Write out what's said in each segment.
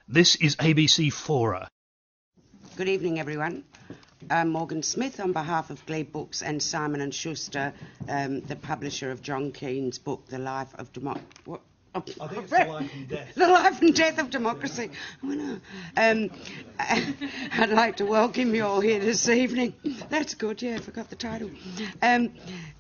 This is ABC Fora. Good evening, everyone. I'm Morgan Smith on behalf of Glebe Books and Simon & Schuster, the publisher of John Keane's book, The Life of Democracy. I think it's The Life and Death. The Life and Death of Democracy. Oh, no. I'd like to welcome you all here this evening. That's good, yeah, I forgot the title.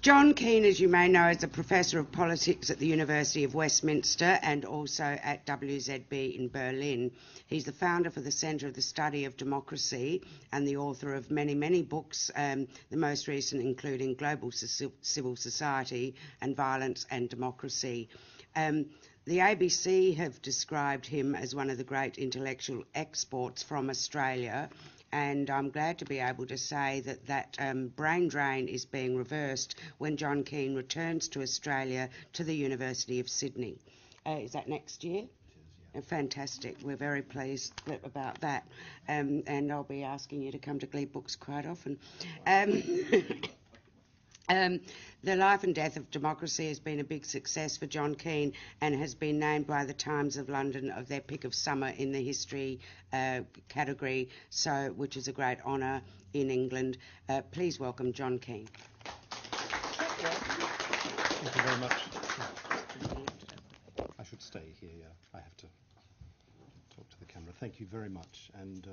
John Keane, as you may know, is a professor of politics at the University of Westminster and also at WZB in Berlin. He's the founder for the Centre of the Study of Democracy and the author of many, many books, the most recent including Global Civil Society and Violence and Democracy. The ABC have described him as one of the great intellectual exports from Australia, and I'm glad to be able to say that brain drain is being reversed when John Keane returns to Australia to the University of Sydney. Is that next year? Fantastic. We're very pleased about that, and I'll be asking you to come to Glebe Books quite often. The Life and Death of Democracy has been a big success for John Keane and has been named by the Times of London of their pick of summer in the history category, which is a great honour in England. Please welcome John Keane. Thank you very much. I should stay here, yeah. I have to talk to the camera. Thank you very much. And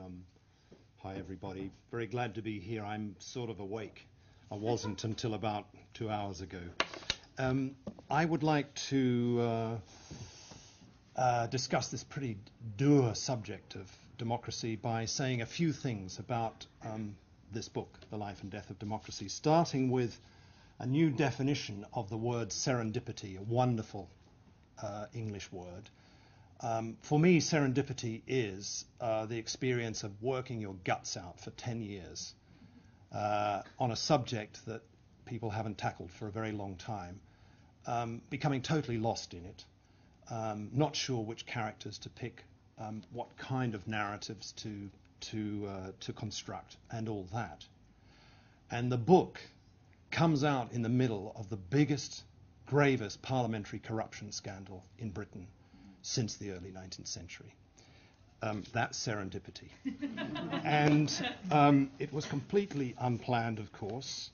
hi, everybody. Very glad to be here. I'm sort of awake. I wasn't until about 2 hours ago. I would like to discuss this pretty dour subject of democracy by saying a few things about this book, The Life and Death of Democracy, starting with a new definition of the word serendipity, a wonderful English word. For me, serendipity is the experience of working your guts out for 10 years on a subject that people haven't tackled for a very long time, becoming totally lost in it, not sure which characters to pick, what kind of narratives to construct, and all that. And the book comes out in the middle of the biggest, gravest parliamentary corruption scandal in Britain since the early 19th century. That's serendipity. And it was completely unplanned, of course.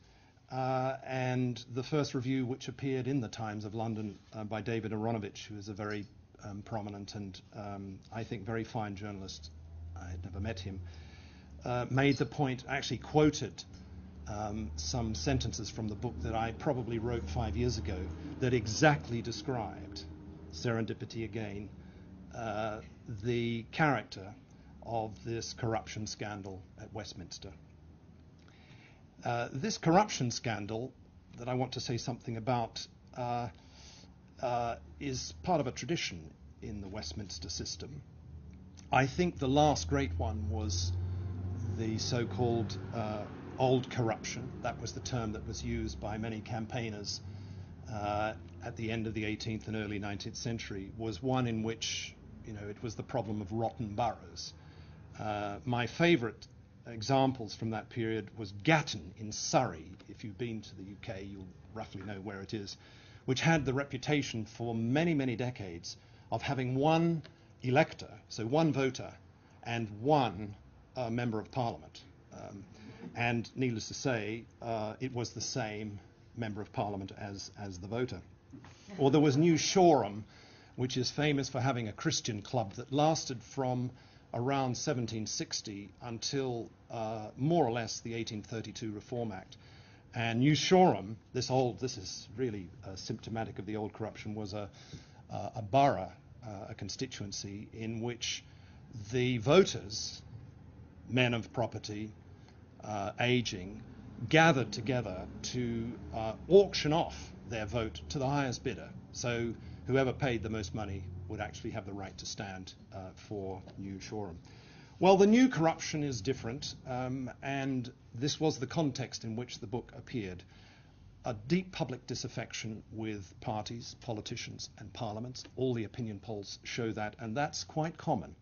And the first review, which appeared in the Times of London by David Aronovich, who is a very prominent and I think very fine journalist, I had never met him, made the point, actually quoted some sentences from the book that I probably wrote 5 years ago that exactly described serendipity again, the character of this corruption scandal at Westminster. This corruption scandal that I want to say something about is part of a tradition in the Westminster system. I think the last great one was the so-called old corruption. That was the term that was used by many campaigners at the end of the 18th and early 19th century, was one in which, it was the problem of rotten boroughs. My favourite examples from that period was Gatton in Surrey. If you've been to the UK, you'll roughly know where it is, which had the reputation for many, many decades of having one elector, so one voter, and one member of Parliament. And needless to say, it was the same member of Parliament as the voter. Or there was New Shoreham, which is famous for having a Christian club that lasted from around 1760 until more or less the 1832 Reform Act. And New Shoreham, this is really symptomatic of the old corruption, was a borough, a constituency in which the voters, men of property, ageing, gathered together to auction off their vote to the highest bidder. So whoever paid the most money would actually have the right to stand for New Shoreham. Well, the new corruption is different, and this was the context in which the book appeared. A deep public disaffection with parties, politicians, and parliaments. All the opinion polls show that, and that's quite common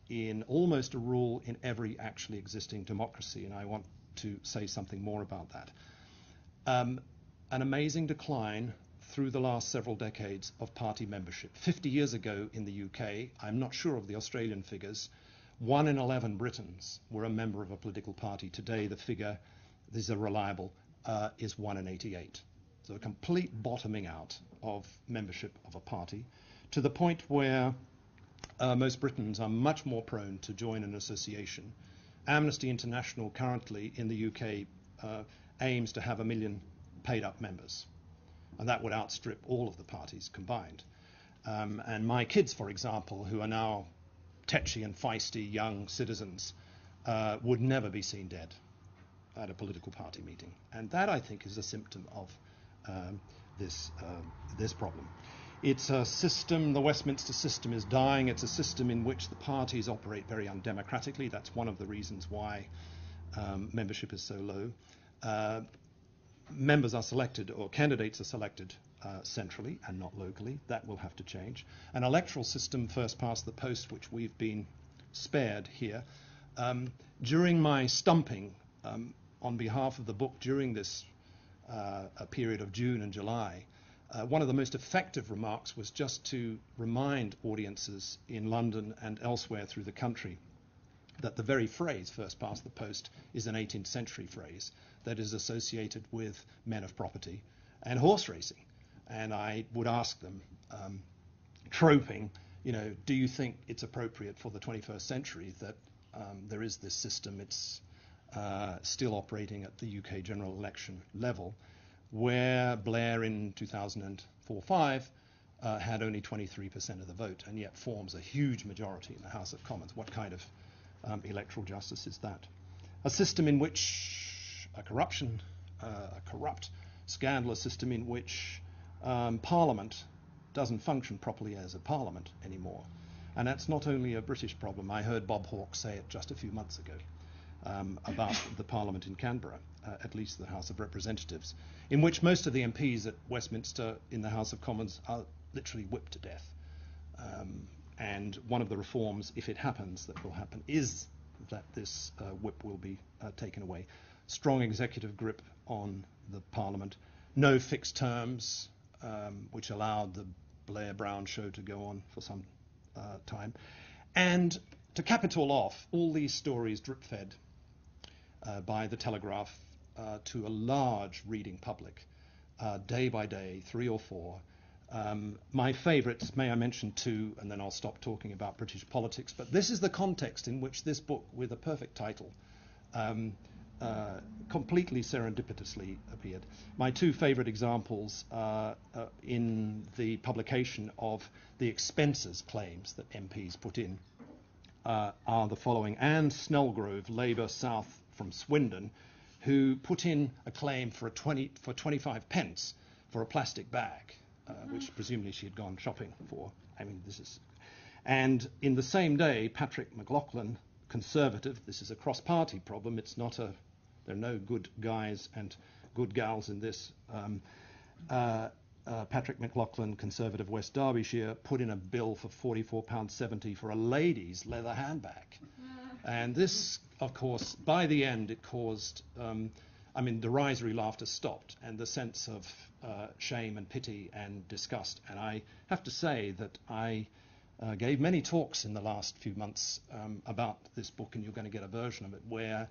in almost a rule in every actually existing democracy, and I want to say something more about that. An amazing decline through the last several decades of party membership. 50 years ago in the UK, I'm not sure of the Australian figures, 1 in 11 Britons were a member of a political party. Today the figure, these are reliable, is 1 in 88. So a complete bottoming out of membership of a party, to the point where most Britons are much more prone to join an association. Amnesty International currently in the UK aims to have 1 million paid-up members, and that would outstrip all of the parties combined. And my kids, for example, who are now tetchy and feisty young citizens, would never be seen dead at a political party meeting. And that, I think, is a symptom of this problem. It's a system, the Westminster system is dying. It's a system in which the parties operate very undemocratically. That's one of the reasons why membership is so low. Members are selected, or candidates are selected centrally and not locally. That will have to change. An electoral system, first past the post, which we've been spared here. During my stumping on behalf of the book during this a period of June and July, one of the most effective remarks was just to remind audiences in London and elsewhere through the country that the very phrase, first past the post, is an 18th century phrase that is associated with men of property and horse racing. And I would ask them, troping, do you think it's appropriate for the 21st century that there is this system, it's still operating at the UK general election level, where Blair in 2004-5 had only 23% of the vote and yet forms a huge majority in the House of Commons. What kind of electoral justice is that? A system in which a corrupt, scandalous system in which Parliament doesn't function properly as a Parliament anymore. And that's not only a British problem. I heard Bob Hawke say it just a few months ago about the Parliament in Canberra, at least the House of Representatives, in which most of the MPs at Westminster in the House of Commons are literally whipped to death. And one of the reforms, if it happens, that will happen, is that this whip will be taken away. Strong executive grip on the Parliament, no fixed terms, which allowed the Blair-Brown show to go on for some time. And to cap it all off, all these stories drip-fed by the Telegraph to a large reading public, day by day, 3 or 4. My favourites, may I mention 2, and then I'll stop talking about British politics, but this is the context in which this book, with a perfect title, completely serendipitously appeared. My 2 favourite examples in the publication of the expenses claims that MPs put in are the following. Anne Snellgrove, Labour South from Swindon, who put in a claim for 25 pence for a plastic bag, which presumably she had gone shopping for. I mean, this is... And in the same day, Patrick McLaughlin, Conservative, this is a cross-party problem, it's not a... There are no good guys and good gals in this. Patrick McLaughlin, Conservative, West Derbyshire, put in a bill for £44.70 for a lady's leather handbag. And this, of course, by the end, it caused, derisory laughter stopped, and the sense of shame and pity and disgust. And I have to say that I gave many talks in the last few months about this book, and you're going to get a version of it, where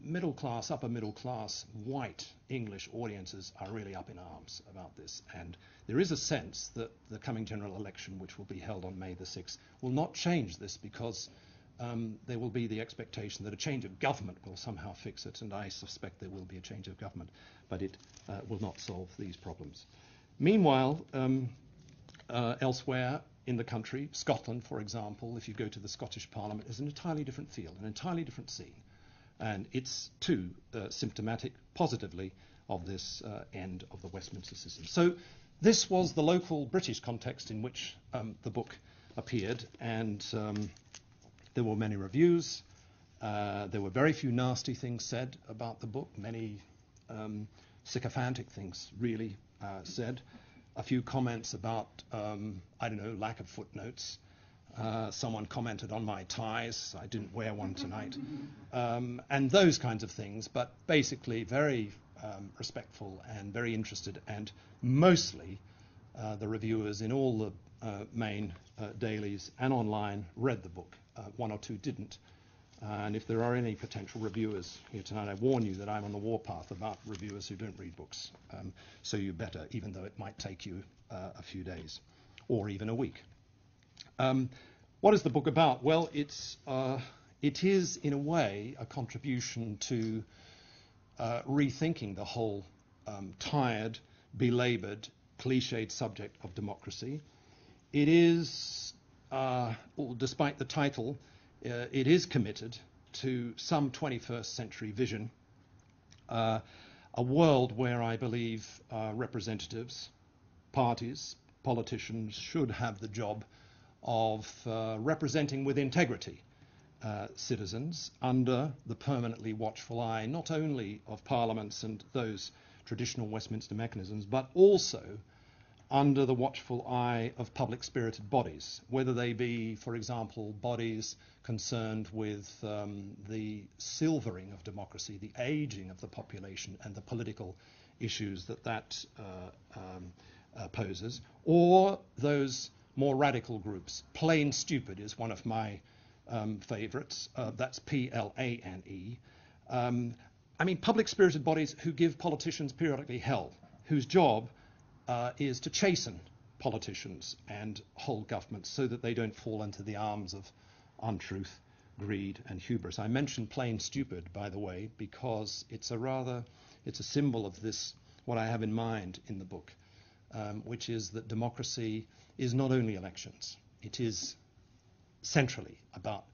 middle class, upper middle class, white English audiences are really up in arms about this. And there is a sense that the coming general election, which will be held on May the 6th, will not change this, because there will be the expectation that a change of government will somehow fix it, and I suspect there will be a change of government, but it will not solve these problems. Meanwhile, elsewhere in the country, Scotland, for example, if you go to the Scottish Parliament, is an entirely different feel, an entirely different scene. And it's, too, symptomatic positively of this end of the Westminster system. So this was the local British context in which the book appeared, and there were many reviews. There were very few nasty things said about the book, many sycophantic things really said. A few comments about, lack of footnotes. Someone commented on my ties. I didn't wear one tonight. And those kinds of things, but basically very respectful and very interested, and mostly the reviewers in all the main dailies and online read the book. One or two didn't. And if there are any potential reviewers here tonight, I warn you that I'm on the warpath about reviewers who don't read books. So you better, even though it might take you a few days or even a week. What is the book about? Well, it is, in a way, a contribution to rethinking the whole tired, belaboured, cliched subject of democracy. It is, despite the title, it is committed to some 21st century vision, a world where I believe representatives, parties, politicians should have the job of representing with integrity citizens under the permanently watchful eye, not only of parliaments and those traditional Westminster mechanisms, but also under the watchful eye of public-spirited bodies, whether they be, for example, bodies concerned with the silvering of democracy, the ageing of the population and the political issues that poses, or those more radical groups. Plain Stupid is one of my favourites. That's Plane. I mean, public-spirited bodies who give politicians periodically hell, whose job is to chasten politicians and hold governments so that they don't fall into the arms of untruth, greed and hubris. I mentioned Plain Stupid, by the way, because it's a symbol of this, what I have in mind in the book, which is that democracy is not only elections. It is centrally about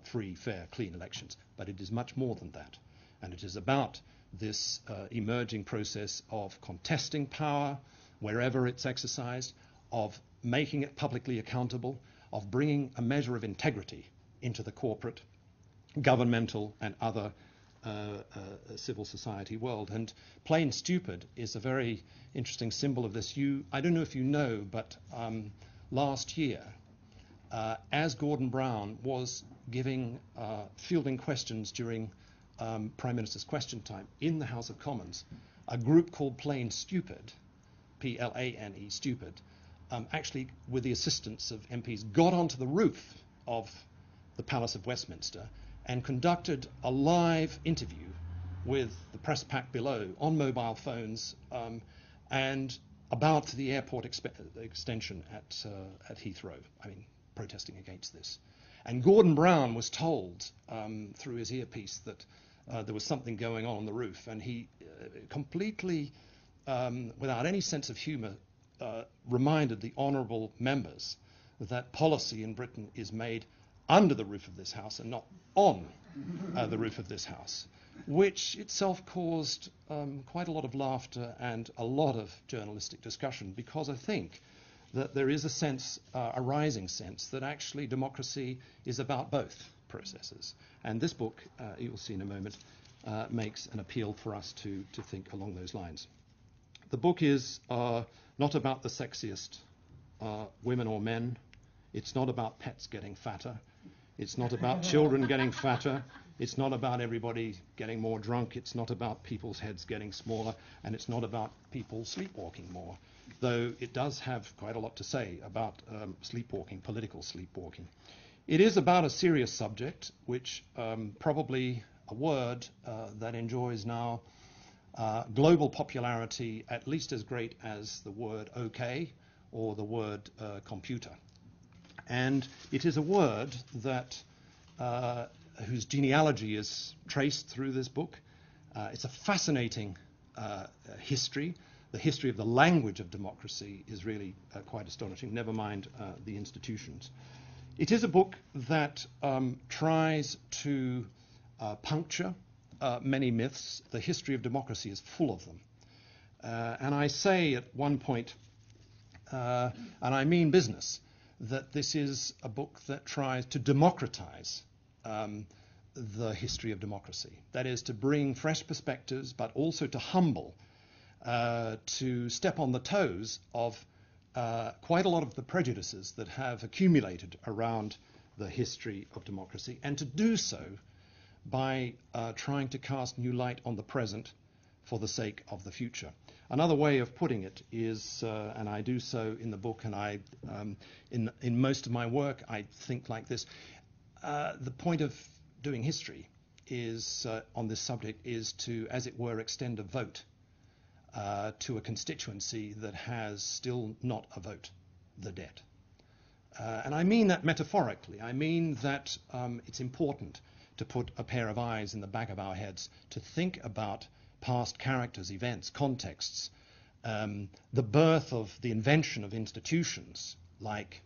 free, fair, clean elections, but it is much more than that. And it is about this emerging process of contesting power wherever it's exercised, of making it publicly accountable, of bringing a measure of integrity into the corporate, governmental and other civil society world. And Plain Stupid is a very interesting symbol of this. I don't know if you know, but last year, as Gordon Brown was fielding questions during Prime Minister's Question Time in the House of Commons, a group called Plain Stupid, Plane, Stupid, actually, with the assistance of MPs, got onto the roof of the Palace of Westminster and conducted a live interview with the press pack below on mobile phones and about the airport extension at Heathrow, protesting against this. And Gordon Brown was told through his earpiece that there was something going on the roof, and he completely, without any sense of humour, reminded the honourable members that policy in Britain is made under the roof of this House and not on the roof of this House, which itself caused quite a lot of laughter and a lot of journalistic discussion, because I think that there is a sense, a rising sense, that actually democracy is about both processes. And this book, you'll see in a moment, makes an appeal for us to think along those lines. The book is not about the sexiest women or men. It's not about pets getting fatter. It's not about children getting fatter. It's not about everybody getting more drunk. It's not about people's heads getting smaller. And it's not about people sleepwalking more, though it does have quite a lot to say about sleepwalking, political sleepwalking. It is about a serious subject, which probably a word that enjoys now global popularity at least as great as the word okay or the word computer. And it is a word that whose genealogy is traced through this book. It's a fascinating history. The history of the language of democracy is really quite astonishing, never mind the institutions. It is a book that tries to puncture many myths. The history of democracy is full of them. And I say at one point, and I mean business, that this is a book that tries to democratize the history of democracy. That is, to bring fresh perspectives, but also to humble, to step on the toes of quite a lot of the prejudices that have accumulated around the history of democracy, and to do so by trying to cast new light on the present for the sake of the future. Another way of putting it is, and I do so in the book, and in most of my work, I think like this. The point of doing history is on this subject is to, as it were, extend a vote to a constituency that has still not a vote, the dead. And I mean that metaphorically. I mean that it's important to put a pair of eyes in the back of our heads to think about past characters, events, contexts, the birth of the invention of institutions like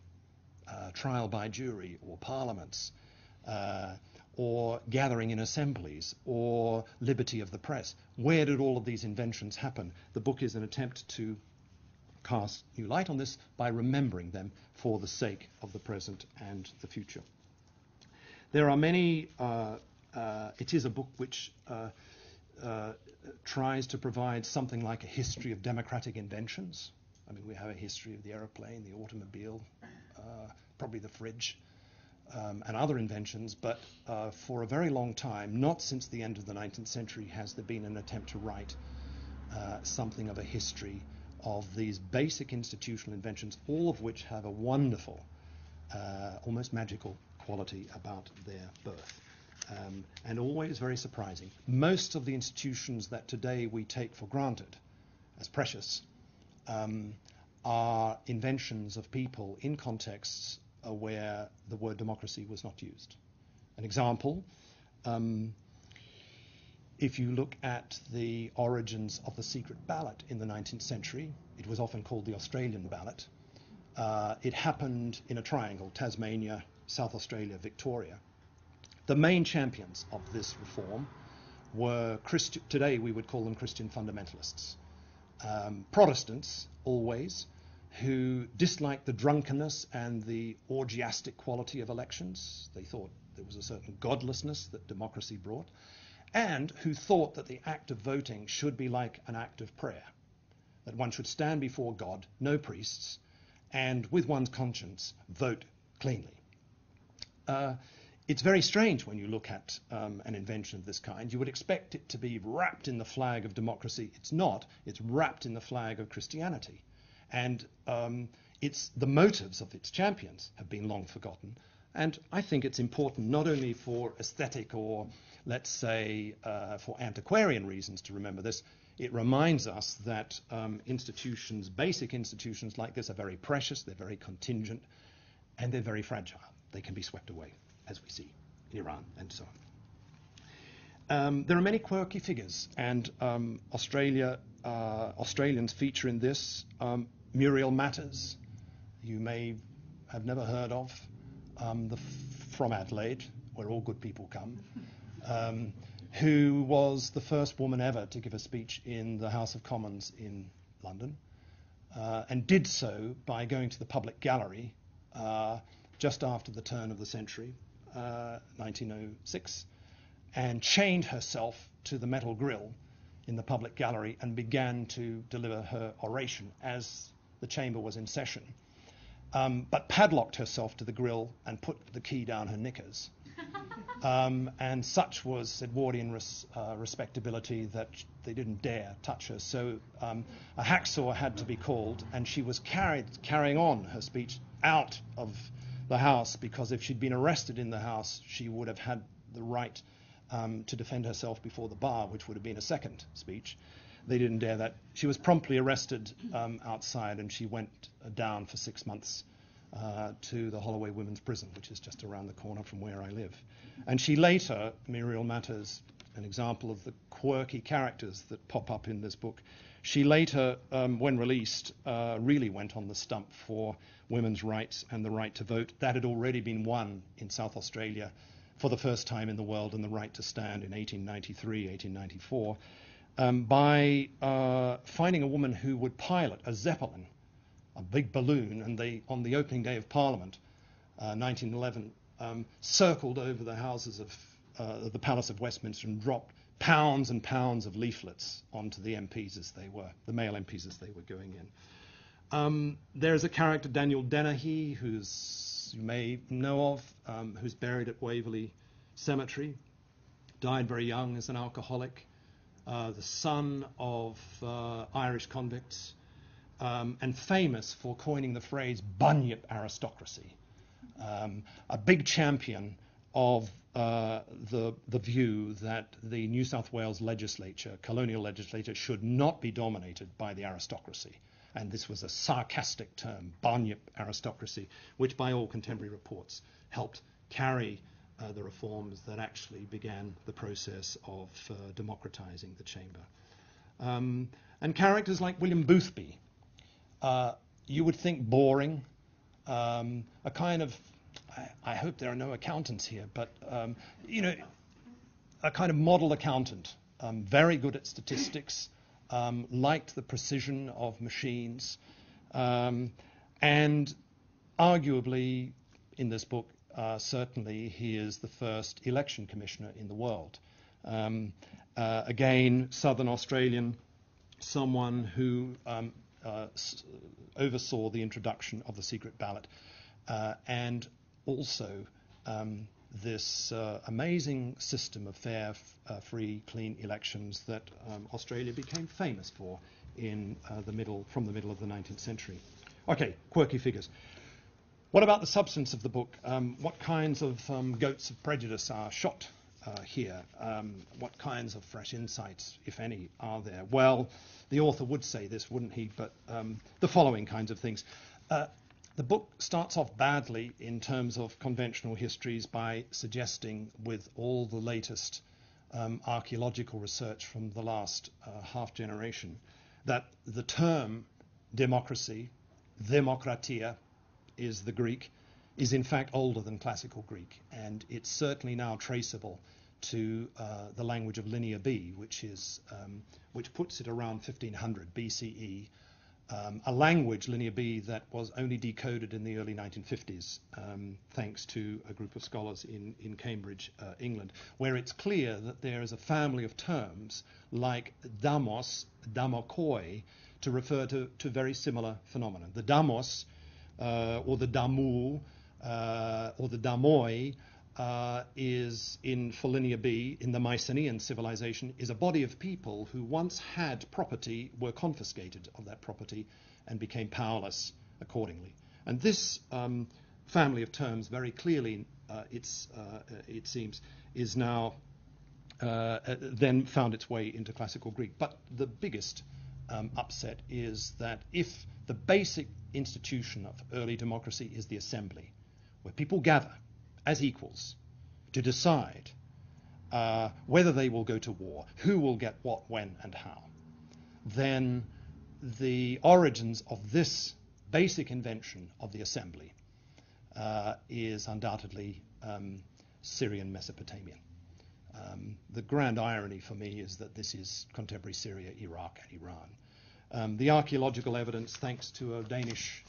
trial by jury or parliaments, or gathering in assemblies, or liberty of the press. Where did all of these inventions happen? The book is an attempt to cast new light on this by remembering them for the sake of the present and the future. There are many, it is a book which tries to provide something like a history of democratic inventions. I mean, we have a history of the aeroplane, the automobile, probably the fridge, and other inventions, but for a very long time, not since the end of the 19th century, has there been an attempt to write something of a history of these basic institutional inventions, all of which have a wonderful, almost magical quality about their birth. And always very surprising. Most of the institutions that today we take for granted as precious are inventions of people in contexts where the word democracy was not used. An example, if you look at the origins of the secret ballot in the 19th century, it was often called the Australian ballot. It happened in a triangle: Tasmania, South Australia, Victoria. The main champions of this reform were today we would call them Christian fundamentalists. Protestants, always, who disliked the drunkenness and the orgiastic quality of elections. They thought there was a certain godlessness that democracy brought, and who thought that the act of voting should be like an act of prayer, that one should stand before God, no priests, and with one's conscience vote cleanly. It's very strange when you look at an invention of this kind. You would expect it to be wrapped in the flag of democracy. It's not. It's wrapped in the flag of Christianity. And it's the motives of its champions have been long forgotten. And I think it's important not only for aesthetic or, let's say, for antiquarian reasons to remember this. It reminds us that institutions, basic institutions like this, are very precious, they're very contingent, and they're very fragile. They can be swept away, as we see in Iran and so on. There are many quirky figures, and Australians feature in this. Muriel Matters, you may have never heard of, from Adelaide, where all good people come, who was the first woman ever to give a speech in the House of Commons in London, and did so by going to the public gallery just after the turn of the century, 1906, and chained herself to the metal grill in the public gallery and began to deliver her oration as the chamber was in session, but padlocked herself to the grill and put the key down her knickers. And such was Edwardian respectability that they didn't dare touch her. So a hacksaw had to be called, and she was carrying on her speech out of the house, because if she'd been arrested in the house, she would have had the right to defend herself before the bar, which would have been a second speech. They didn't dare that. She was promptly arrested outside, and she went down for 6 months to the Holloway Women's Prison, which is just around the corner from where I live. And she later, Muriel Matters, an example of the quirky characters that pop up in this book, she later, when released, really went on the stump for women's rights and the right to vote. That had already been won in South Australia for the first time in the world, and the right to stand in 1893, 1894, by finding a woman who would pilot a Zeppelin, a big balloon, and they, on the opening day of Parliament, 1911, circled over the houses of the Palace of Westminster and dropped pounds and pounds of leaflets onto the MPs as they were, the male MPs as they were going in. There's a character, Daniel Dennehy, who's you may know of, who's buried at Waverley Cemetery, died very young as an alcoholic, the son of Irish convicts, and famous for coining the phrase bunyip aristocracy, a big champion of the view that the New South Wales legislature, colonial legislature, should not be dominated by the aristocracy. And this was a sarcastic term, bunyip aristocracy, which by all contemporary reports helped carry the reforms that actually began the process of democratising the chamber. And characters like William Boothby, you would think boring, a kind of, I hope there are no accountants here, but, a kind of model accountant, very good at statistics, liked the precision of machines, and arguably in this book, certainly he is the first election commissioner in the world. Again, Southern Australian, someone who oversaw the introduction of the secret ballot, and also this amazing system of fair, free, clean elections that Australia became famous for from the middle of the 19th century. Okay, quirky figures. What about the substance of the book? What kinds of goats of prejudice are shot here? What kinds of fresh insights, if any, are there? Well, the author would say this, wouldn't he? But the following kinds of things. The book starts off badly in terms of conventional histories by suggesting, with all the latest archaeological research from the last half generation, that the term democracy, demokratia, is the Greek, is in fact older than classical Greek, and it's certainly now traceable to the language of Linear B, which puts it around 1500 BCE, a language, Linear B, that was only decoded in the early 1950s, thanks to a group of scholars in Cambridge, England, where it's clear that there is a family of terms like damos, damokoi, to refer to very similar phenomena. The damos, or the damu, or the damoi, is for Linear B, in the Mycenaean civilization, is a body of people who once had property, were confiscated of that property, and became powerless accordingly. And this family of terms very clearly, it seems, is now then found its way into classical Greek. But the biggest upset is that if the basic institution of early democracy is the assembly, where people gather as equals to decide whether they will go to war, who will get what, when, and how, then the origins of this basic invention of the assembly is undoubtedly Syrian Mesopotamian. The grand irony for me is that this is contemporary Syria, Iraq, and Iran. The archaeological evidence, thanks to a Danish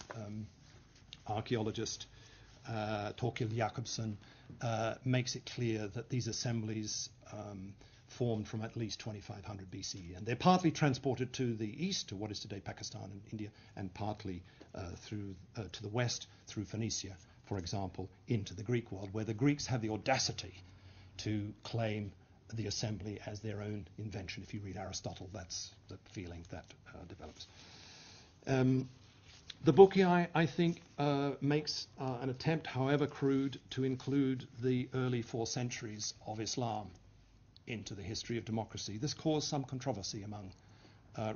archaeologist, Torkild Jacobsen, makes it clear that these assemblies formed from at least 2500 BCE, and they're partly transported to the east, to what is today Pakistan and India, and partly to the west through Phoenicia, for example, into the Greek world, where the Greeks have the audacity to claim the assembly as their own invention. If you read Aristotle, that's the feeling that develops. The book here, I think, makes an attempt, however crude, to include the early 4 centuries of Islam into the history of democracy. This caused some controversy among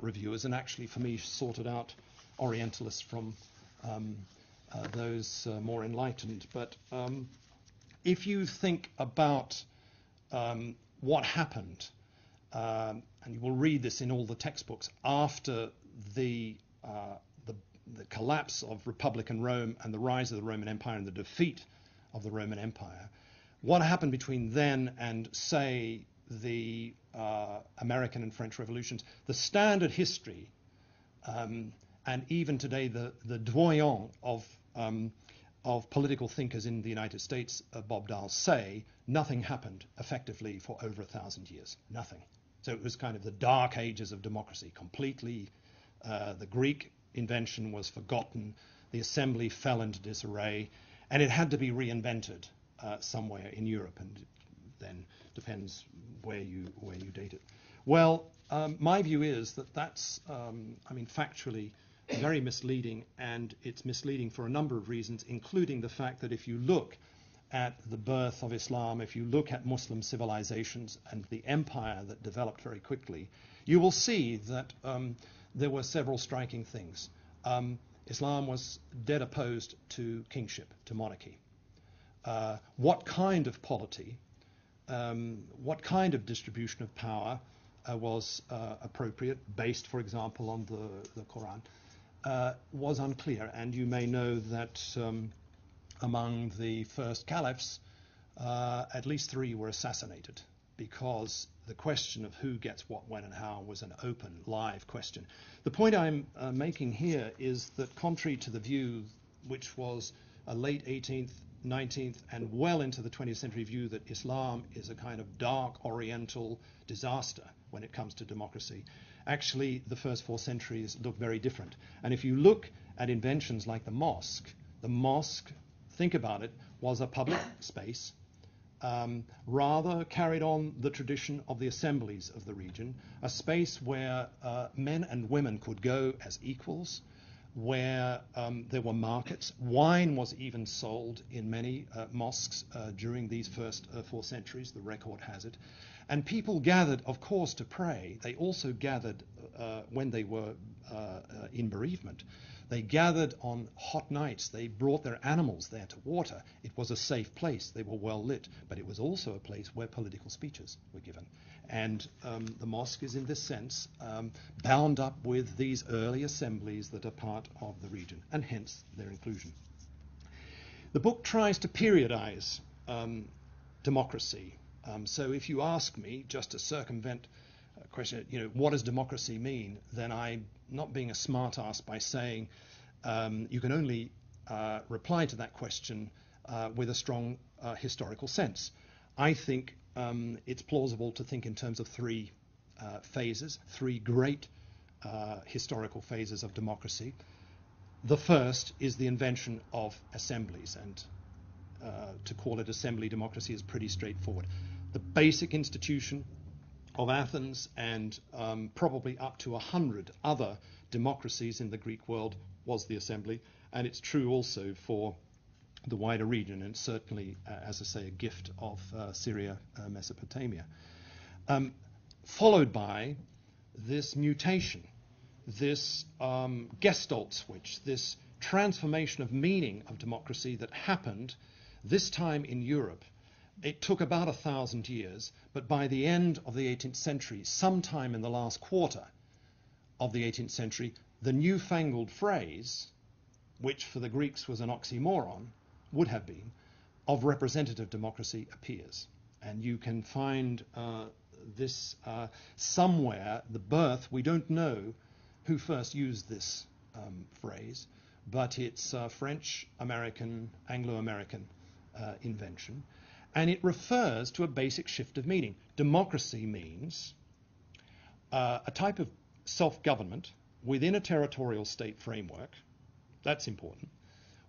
reviewers, and actually, for me, sorted out Orientalists from those more enlightened. But if you think about what happened, and you will read this in all the textbooks, after the collapse of Republican Rome and the rise of the Roman Empire and the defeat of the Roman Empire, what happened between then and, say, the American and French revolutions, the standard history, and even today the doyen of political thinkers in the United States, Bob Dahl, say nothing happened effectively for over 1,000 years. Nothing. So it was kind of the dark ages of democracy, completely. The Greek invention was forgotten, the assembly fell into disarray, and it had to be reinvented somewhere in Europe, and then depends where you date it. Well, my view is that that's, factually very misleading, and it's misleading for a number of reasons, including the fact that if you look at the birth of Islam, if you look at Muslim civilizations and the empire that developed very quickly, you will see that there were several striking things. Islam was dead opposed to kingship, to monarchy. What kind of polity, what kind of distribution of power was appropriate, based, for example, on the Quran, was unclear. And you may know that among the first caliphs, at least 3 were assassinated, because the question of who gets what, when, and how was an open, live question. The point I'm making here is that contrary to the view, which was a late 18th, 19th, and well into the 20th century view that Islam is a kind of dark oriental disaster when it comes to democracy, actually the first 4 centuries look very different. And if you look at inventions like the mosque, think about it, was a public space, rather carried on the tradition of the assemblies of the region, a space where men and women could go as equals, where there were markets. Wine was even sold in many mosques during these first 4 centuries, the record has it. And people gathered, of course, to pray. They also gathered when they were in bereavement. They gathered on hot nights. They brought their animals there to water. It was a safe place. They were well lit, but it was also a place where political speeches were given. And the mosque is, in this sense, bound up with these early assemblies that are part of the region, and hence their inclusion. The book tries to periodize democracy. So if you ask me, just to circumvent a question, what does democracy mean, then I'm not being a smart-ass by saying you can only reply to that question with a strong historical sense. I think it's plausible to think in terms of 3 phases, 3 great historical phases of democracy. The first is the invention of assemblies, and to call it assembly democracy is pretty straightforward. The basic institution of Athens and probably up to 100 other democracies in the Greek world was the assembly, and it's true also for the wider region, and certainly, as I say, a gift of Syria, Mesopotamia. Followed by this mutation, this gestalt switch, this transformation of meaning of democracy that happened this time in Europe. It took about 1,000 years, but by the end of the 18th century, sometime in the last quarter of the 18th century, the newfangled phrase, which for the Greeks was an oxymoron, would have been, of representative democracy appears. And you can find this somewhere, the birth, we don't know who first used this phrase, but it's French, American, Anglo-American invention. And it refers to a basic shift of meaning. Democracy means a type of self-government within a territorial state framework, that's important,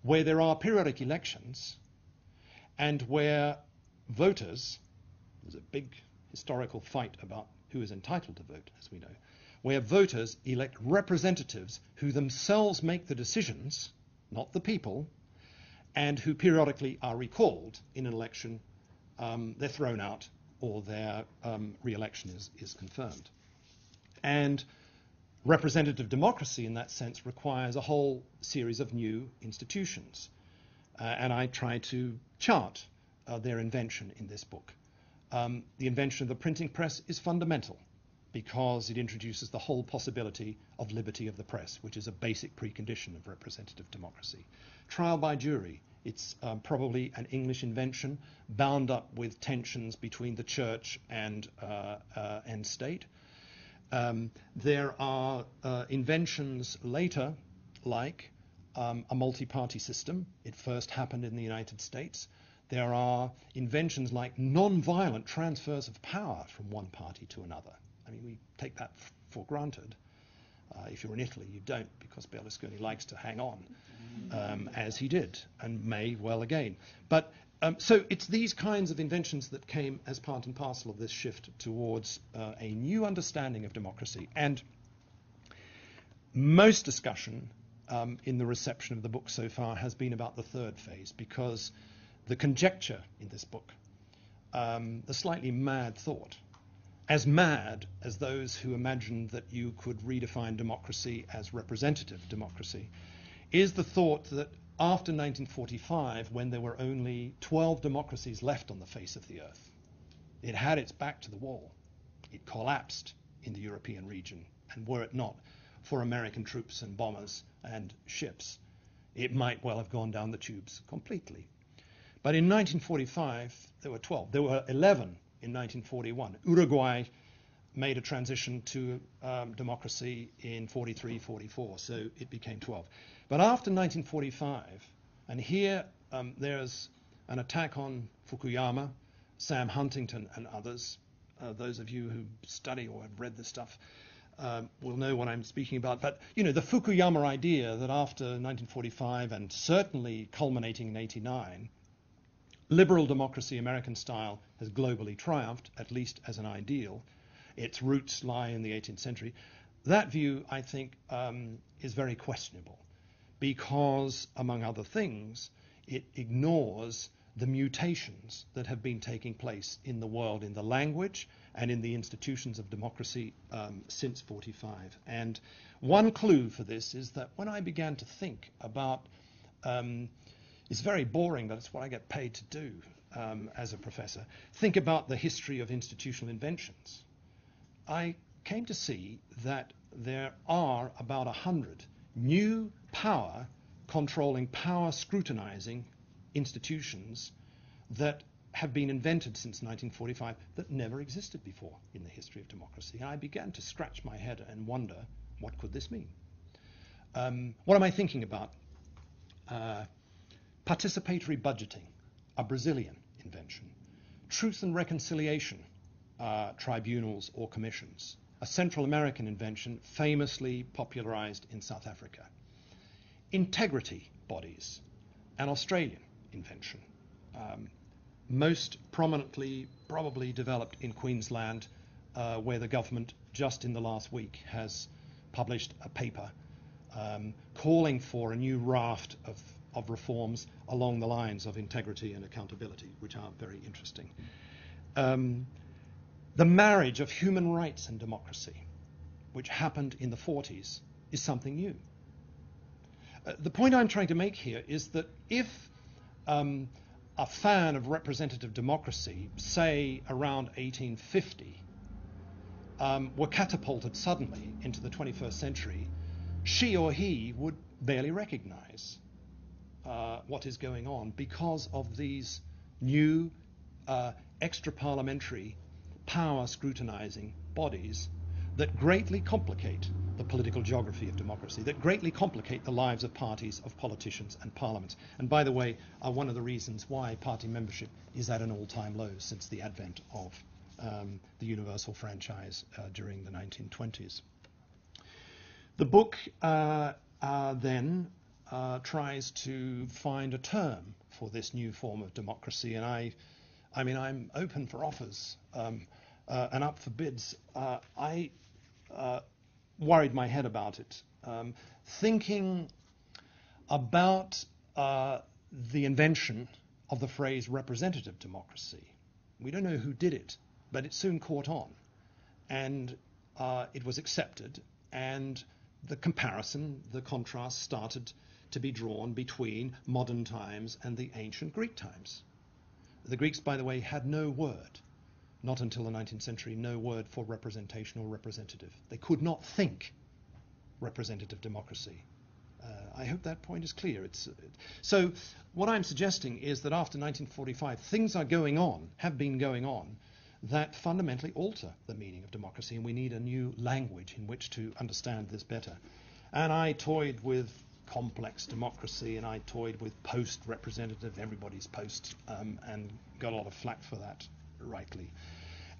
where there are periodic elections and where voters, there's a big historical fight about who is entitled to vote, as we know, where voters elect representatives who themselves make the decisions, not the people, and who periodically are recalled in an election. They're thrown out or their re-election is confirmed. And representative democracy in that sense requires a whole series of new institutions. And I try to chart their invention in this book. The invention of the printing press is fundamental because it introduces the whole possibility of liberty of the press, which is a basic precondition of representative democracy. Trial by jury. It's probably an English invention bound up with tensions between the church and state. There are inventions later, like a multi-party system. It first happened in the United States. There are inventions like non-violent transfers of power from one party to another. I mean, we take that for granted. If you're in Italy, you don't, because Berlusconi likes to hang on, as he did, and may well again. But So it's these kinds of inventions that came as part and parcel of this shift towards a new understanding of democracy. And most discussion in the reception of the book so far has been about the third phase, because the conjecture in this book, the slightly mad thought, as mad as those who imagined that you could redefine democracy as representative democracy, is the thought that after 1945, when there were only 12 democracies left on the face of the earth, it had its back to the wall. It collapsed in the European region, and were it not for American troops and bombers and ships, it might well have gone down the tubes completely. But in 1945, there were 12. There were 11 in 1941. Uruguay made a transition to democracy in 43, 44, so it became 12. But after 1945, and here there's an attack on Fukuyama, Sam Huntington and others. Those of you who study or have read this stuff will know what I'm speaking about. But, you know, the Fukuyama idea that after 1945, and certainly culminating in 89, liberal democracy, American style, has globally triumphed, at least as an ideal. Its roots lie in the 18th century. That view, I think, is very questionable because, among other things, it ignores the mutations that have been taking place in the world, in the language and in the institutions of democracy since 45. And one clue for this is that when I began to think about, it's very boring, but it's what I get paid to do as a professor, think about the history of institutional inventions. I came to see that there are about 100 new power controlling, power scrutinizing institutions that have been invented since 1945 that never existed before in the history of democracy. And I began to scratch my head and wonder, what could this mean? What am I thinking about? Participatory budgeting, a Brazilian invention. Truth and reconciliation, tribunals or commissions, a Central American invention famously popularized in South Africa. Integrity bodies, an Australian invention, most prominently probably developed in Queensland, where the government just in the last week has published a paper calling for a new raft of reforms along the lines of integrity and accountability, which are very interesting. The marriage of human rights and democracy, which happened in the 40s, is something new. The point I'm trying to make here is that if a fan of representative democracy, say around 1850, were catapulted suddenly into the 21st century, she or he would barely recognize what is going on because of these new extra-parliamentary power scrutinizing bodies that greatly complicate the political geography of democracy, that greatly complicate the lives of parties, of politicians and parliaments. And by the way, are one of the reasons why party membership is at an all-time low since the advent of the universal franchise during the 1920s. The book then tries to find a term for this new form of democracy, and I mean, I'm open for offers and up for bids. I worried my head about it, thinking about the invention of the phrase representative democracy. We don't know who did it, but it soon caught on, and it was accepted, and the comparison, the contrast started to be drawn between modern times and the ancient Greek times. The Greeks, by the way, had no word, not until the 19th century, no word for representation or representative. They could not think representative democracy. I hope that point is clear. So what I'm suggesting is that after 1945, things are going on, have been going on, that fundamentally alter the meaning of democracy, and we need a new language in which to understand this better. And I toyed with complex democracy, and I toyed with post-representative, everybody's post, and got a lot of flack for that, rightly.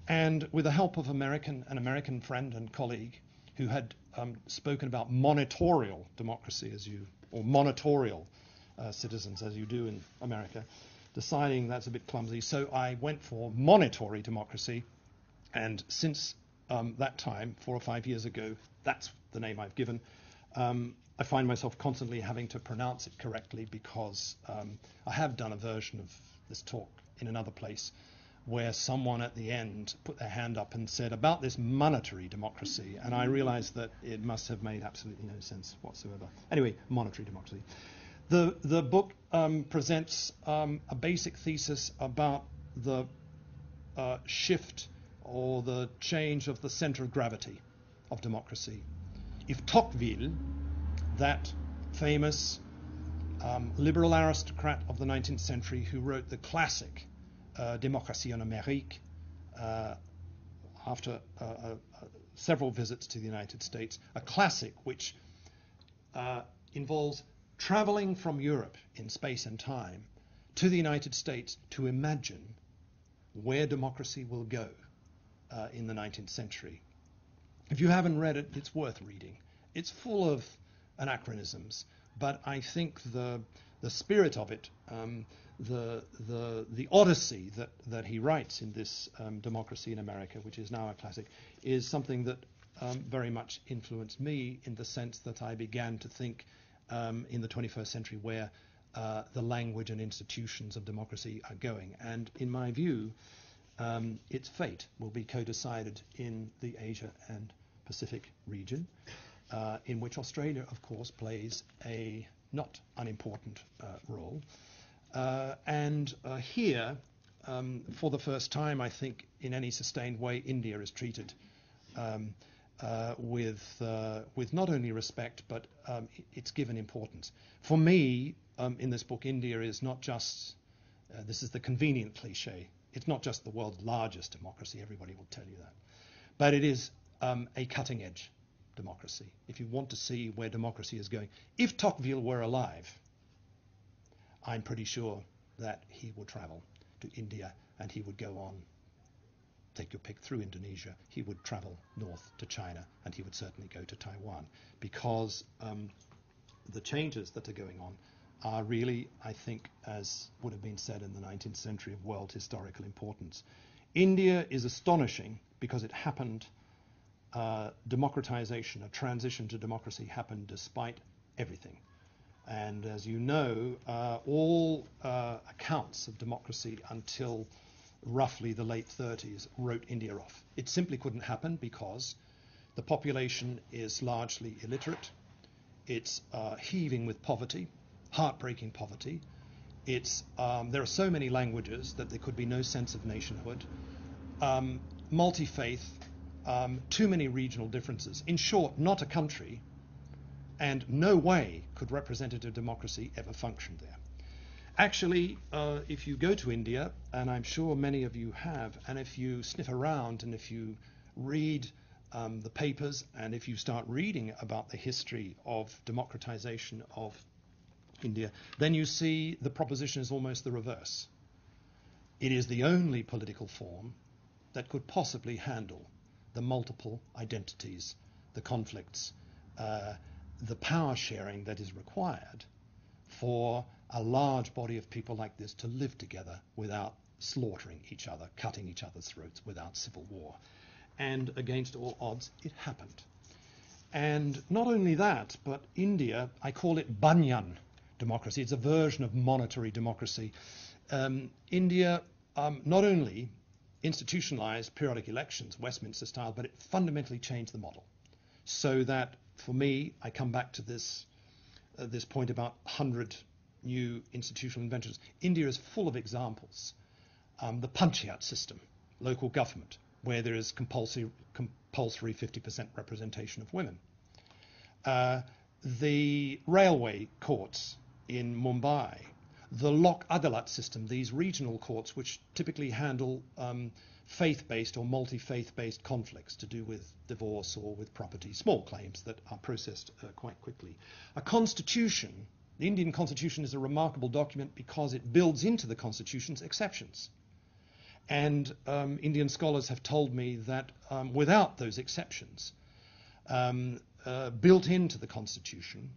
And with the help of an American friend and colleague who had spoken about monitorial democracy, or monitorial citizens, as you do in America, deciding that's a bit clumsy. So I went for monitory democracy, and since that time, 4 or 5 years ago, that's the name I've given. I find myself constantly having to pronounce it correctly because I have done a version of this talk in another place where someone at the end put their hand up and said about this monetary democracy, and I realized that it must have made absolutely no sense whatsoever. Anyway, monetary democracy. The book presents a basic thesis about the shift or the change of the center of gravity of democracy. If Tocqueville, that famous liberal aristocrat of the 19th century who wrote the classic Démocratie en Amérique after several visits to the United States, a classic which involves traveling from Europe in space and time to the United States to imagine where democracy will go in the 19th century. If you haven't read it, it's worth reading. It's full of anachronisms, but I think the spirit of it, the odyssey that he writes in this Democracy in America, which is now a classic, is something that very much influenced me in the sense that I began to think in the 21st century where the language and institutions of democracy are going. And in my view, its fate will be co-decided in the Asia and Pacific region, in which Australia, of course, plays a not unimportant role. And here, for the first time, I think, in any sustained way, India is treated with not only respect, but it's given importance. For me, in this book, India is not just, this is the convenient cliche, it's not just the world's largest democracy, everybody will tell you that, but it is a cutting-edge democracy. If you want to see where democracy is going, if Tocqueville were alive, I'm pretty sure that he would travel to India and he would go on, take your pick, through Indonesia. He would travel north to China and he would certainly go to Taiwan, because the changes that are going on are really, I think, as would have been said in the 19th century, of world historical importance. India is astonishing because it happened, democratization, a transition to democracy happened despite everything. And as you know, all accounts of democracy until roughly the late 30s wrote India off. It simply couldn't happen because the population is largely illiterate. It's heaving with poverty, heartbreaking poverty. It's there are so many languages that there could be no sense of nationhood. Multi-faith, too many regional differences. In short, not a country, and no way could representative democracy ever function there. Actually, if you go to India, and I'm sure many of you have, and if you sniff around and if you read the papers, and if you start reading about the history of democratization of India, then you see the proposition is almost the reverse. It is the only political form that could possibly handle the multiple identities, the conflicts, the power sharing that is required for a large body of people like this to live together without slaughtering each other, cutting each other's throats, without civil war. And against all odds, it happened. And not only that, but India, I call it Banyan democracy. It's a version of monetary democracy. India not only institutionalized periodic elections, Westminster style, but it fundamentally changed the model. So that, for me, I come back to this point about 100 new institutional inventions. India is full of examples. The Panchayat system, local government, where there is compulsory 50% representation of women. The railway courts in Mumbai, the Lok Adalat system, these regional courts which typically handle faith-based or multi-faith-based conflicts to do with divorce or with property, small claims that are processed quite quickly. A constitution, the Indian constitution, is a remarkable document because it builds into the constitution's exceptions. And Indian scholars have told me that without those exceptions built into the constitution,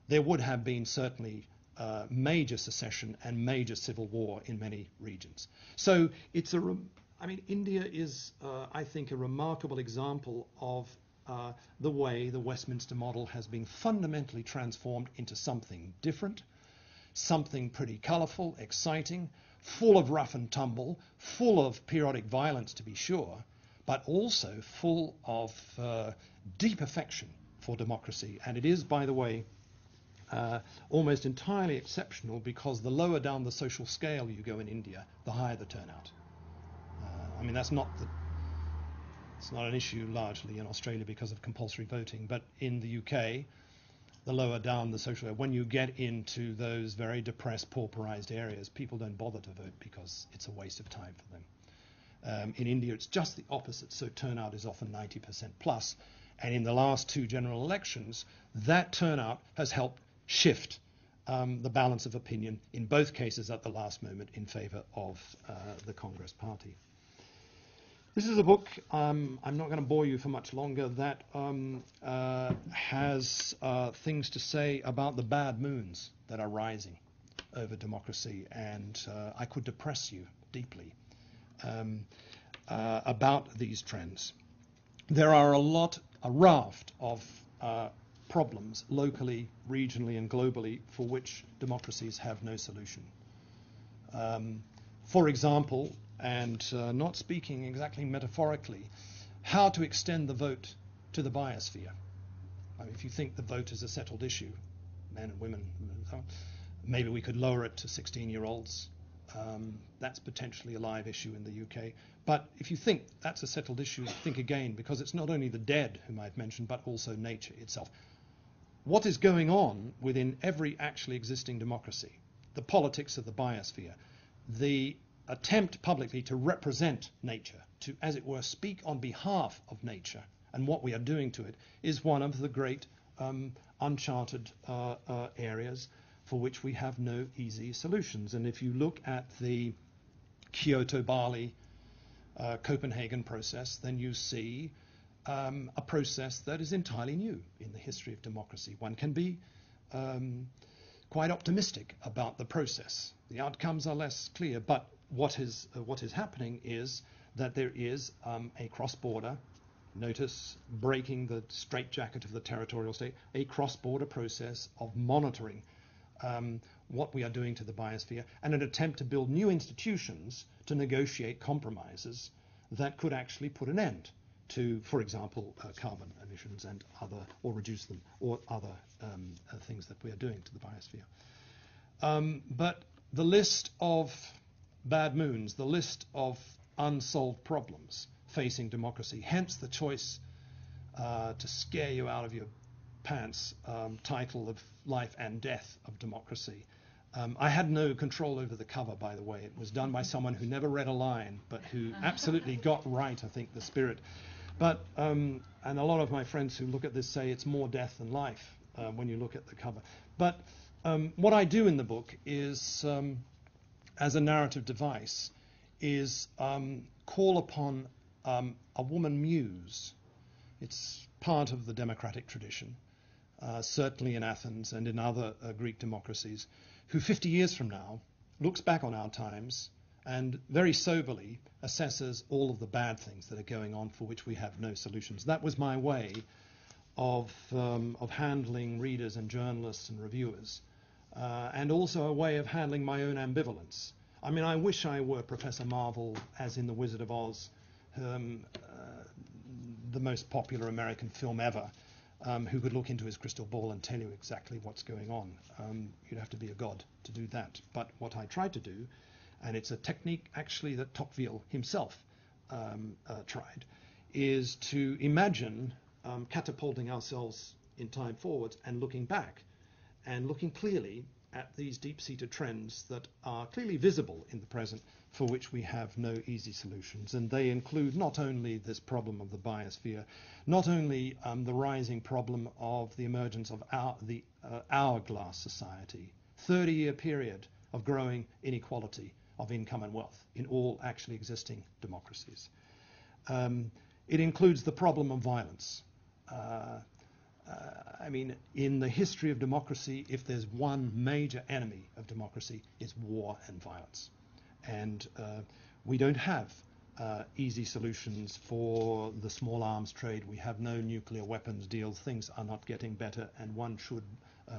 there would have been certainly major secession and major civil war in many regions. So it's India is, I think, a remarkable example of the way the Westminster model has been fundamentally transformed into something different, something pretty colourful, exciting, full of rough and tumble, full of periodic violence to be sure, but also full of deep affection for democracy. And it is, by the way, almost entirely exceptional, because the lower down the social scale you go in India, the higher the turnout. It's not an issue largely in Australia because of compulsory voting, but in the UK, the lower down the social, when you get into those very depressed, pauperized areas, people don't bother to vote because it's a waste of time for them. In India, it's just the opposite, so turnout is often 90% plus. And in the last two general elections, that turnout has helped shift the balance of opinion in both cases at the last moment in favour of the Congress Party. This is a book, I'm not going to bore you for much longer, that has things to say about the bad moons that are rising over democracy, and I could depress you deeply about these trends. There are a raft of problems locally, regionally and globally for which democracies have no solution. For example, and not speaking exactly metaphorically, how to extend the vote to the biosphere. If you think the vote is a settled issue, men and women, maybe we could lower it to 16-year-olds. That's potentially a live issue in the UK. But if you think that's a settled issue, think again, because it's not only the dead whom I've mentioned, but also nature itself. What is going on within every actually existing democracy? The politics of the biosphere, the attempt publicly to represent nature, to, as it were, speak on behalf of nature and what we are doing to it, is one of the great uncharted areas for which we have no easy solutions. And if you look at the Kyoto, Bali, Copenhagen process, then you see a process that is entirely new in the history of democracy. One can be quite optimistic about the process. The outcomes are less clear, but what is happening is that there is a cross-border, notice breaking the straitjacket of the territorial state, a cross-border process of monitoring what we are doing to the biosphere, and an attempt to build new institutions to negotiate compromises that could actually put an end to, for example, carbon emissions and other, or reduce them, or other things that we are doing to the biosphere. But the list of bad moons, the list of unsolved problems facing democracy, hence the choice to scare you out of your pants title of Life and Death of Democracy. I had no control over the cover, by the way. It was done by someone who never read a line, but who absolutely got right, I think, the spirit. But, and a lot of my friends who look at this say it's more death than life when you look at the cover. But what I do in the book is, as a narrative device, is call upon a woman muse. It's part of the democratic tradition, certainly in Athens and in other Greek democracies, who 50 years from now looks back on our times and very soberly assesses all of the bad things that are going on for which we have no solutions. That was my way of handling readers and journalists and reviewers, and also a way of handling my own ambivalence. I mean, I wish I were Professor Marvel, as in The Wizard of Oz, the most popular American film ever, who could look into his crystal ball and tell you exactly what's going on. You'd have to be a god to do that. But what I tried to do, and it's a technique actually that Tocqueville himself tried, is to imagine catapulting ourselves in time forwards and looking back and looking clearly at these deep-seated trends that are clearly visible in the present, for which we have no easy solutions. And they include not only this problem of the biosphere, not only the rising problem of the emergence of the hourglass society, 30-year period of growing inequality of income and wealth in all actually existing democracies. It includes the problem of violence. I mean, in the history of democracy, if there's one major enemy of democracy, it's war and violence. And we don't have easy solutions for the small arms trade. We have no nuclear weapons deals. Things are not getting better, and one should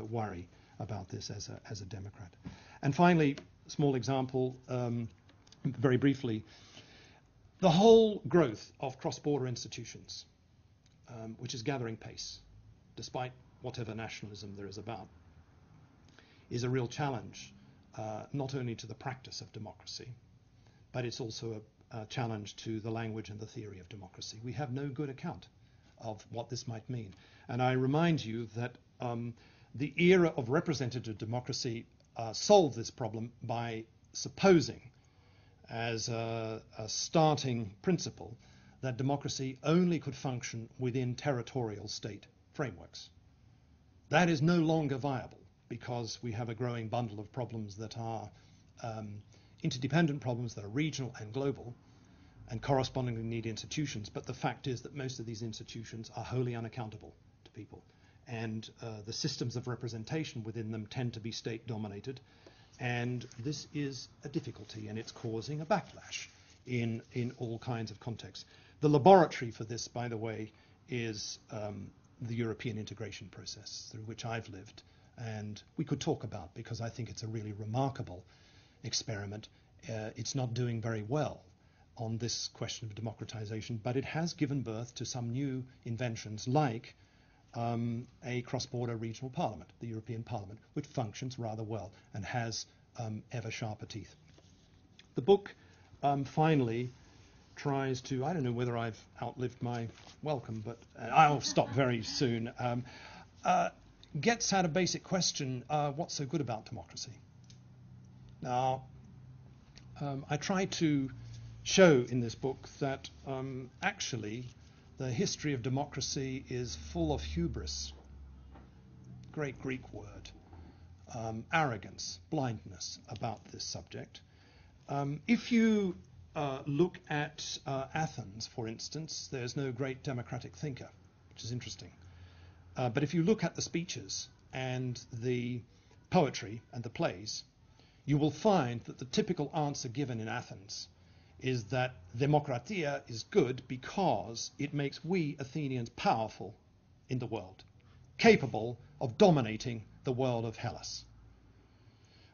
worry about this as a Democrat. And finally, small example, very briefly, the whole growth of cross-border institutions, which is gathering pace, despite whatever nationalism there is about, is a real challenge, not only to the practice of democracy, but it's also a challenge to the language and the theory of democracy. We have no good account of what this might mean. And I remind you that the era of representative democracy solved this problem by supposing, as a starting principle, that democracy only could function within territorial state frameworks. That is no longer viable because we have a growing bundle of problems that are interdependent problems that are regional and global and correspondingly need institutions. But the fact is that most of these institutions are wholly unaccountable to people. And the systems of representation within them tend to be state-dominated. And this is a difficulty, and it's causing a backlash in all kinds of contexts. The laboratory for this, by the way, is the European integration process through which I've lived, and we could talk about, because I think it's a really remarkable experiment. It's not doing very well on this question of democratization, but it has given birth to some new inventions like a cross-border regional parliament, the European Parliament, which functions rather well and has ever sharper teeth. The book finally tries to, I don't know whether I've outlived my welcome, but I'll stop very soon, gets at a basic question, what's so good about democracy? Now, I try to show in this book that actually the history of democracy is full of hubris, great Greek word, arrogance, blindness about this subject. If you look at Athens, for instance, there's no great democratic thinker, which is interesting. But if you look at the speeches and the poetry and the plays, you will find that the typical answer given in Athens is that demokratia is good because it makes we Athenians powerful in the world, capable of dominating the world of Hellas.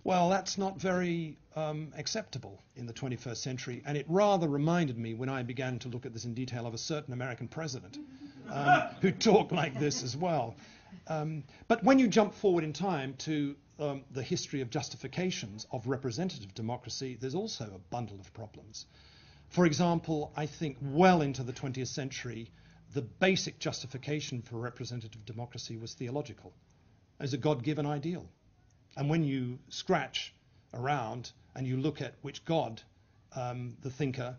Well, that's not very acceptable in the 21st century, and it rather reminded me, when I began to look at this in detail, of a certain American president who talked like this as well. But when you jump forward in time to the history of justifications of representative democracy, there's also a bundle of problems. For example, I think well into the 20th century, the basic justification for representative democracy was theological, as a God-given ideal. And when you scratch around and you look at which God the thinker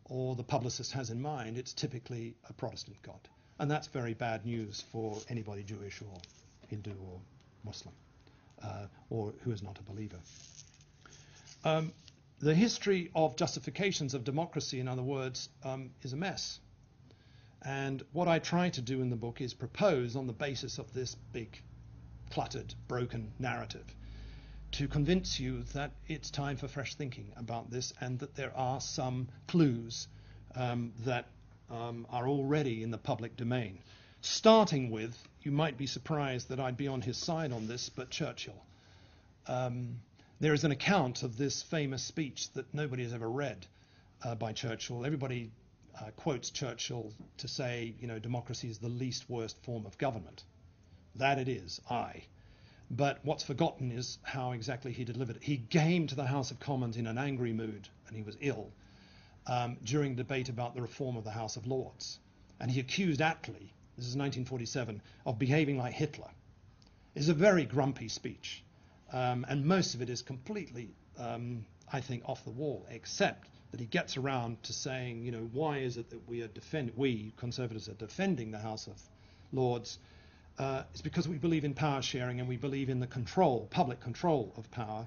or the publicist has in mind, it's typically a Protestant God. And that's very bad news for anybody Jewish or Hindu or Muslim, or who is not a believer. The history of justifications of democracy, in other words, is a mess. And what I try to do in the book is propose, on the basis of this big, cluttered, broken narrative, to convince you that it's time for fresh thinking about this, and that there are some clues that are already in the public domain. Starting with, you might be surprised that I'd be on his side on this, but Churchill. There is an account of this famous speech that nobody has ever read by Churchill. Everybody quotes Churchill to say, you know, democracy is the least worst form of government. That it is, aye. But what's forgotten is how exactly he delivered it. He came to the House of Commons in an angry mood, and he was ill, during debate about the reform of the House of Lords. And he accused Attlee, this is 1947, of behaving like Hitler. It's a very grumpy speech. And most of it is completely, I think, off the wall, except that he gets around to saying, you know, why is it that we Conservatives are defending the House of Lords? It's because we believe in power sharing, and we believe in the control, public control of power.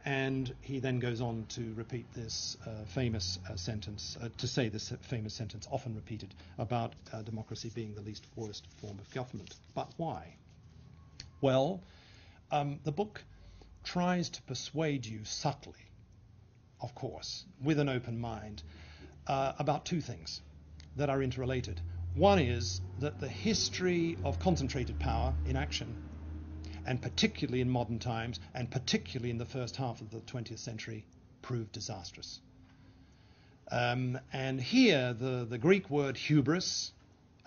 And he then goes on to repeat this famous sentence, to say this famous sentence, often repeated, about democracy being the least worst form of government. But why? Well, the book tries to persuade you subtly, of course, with an open mind, about two things that are interrelated. One is that the history of concentrated power in action, and particularly in modern times, and particularly in the first half of the 20th century, proved disastrous. And here, the Greek word hubris,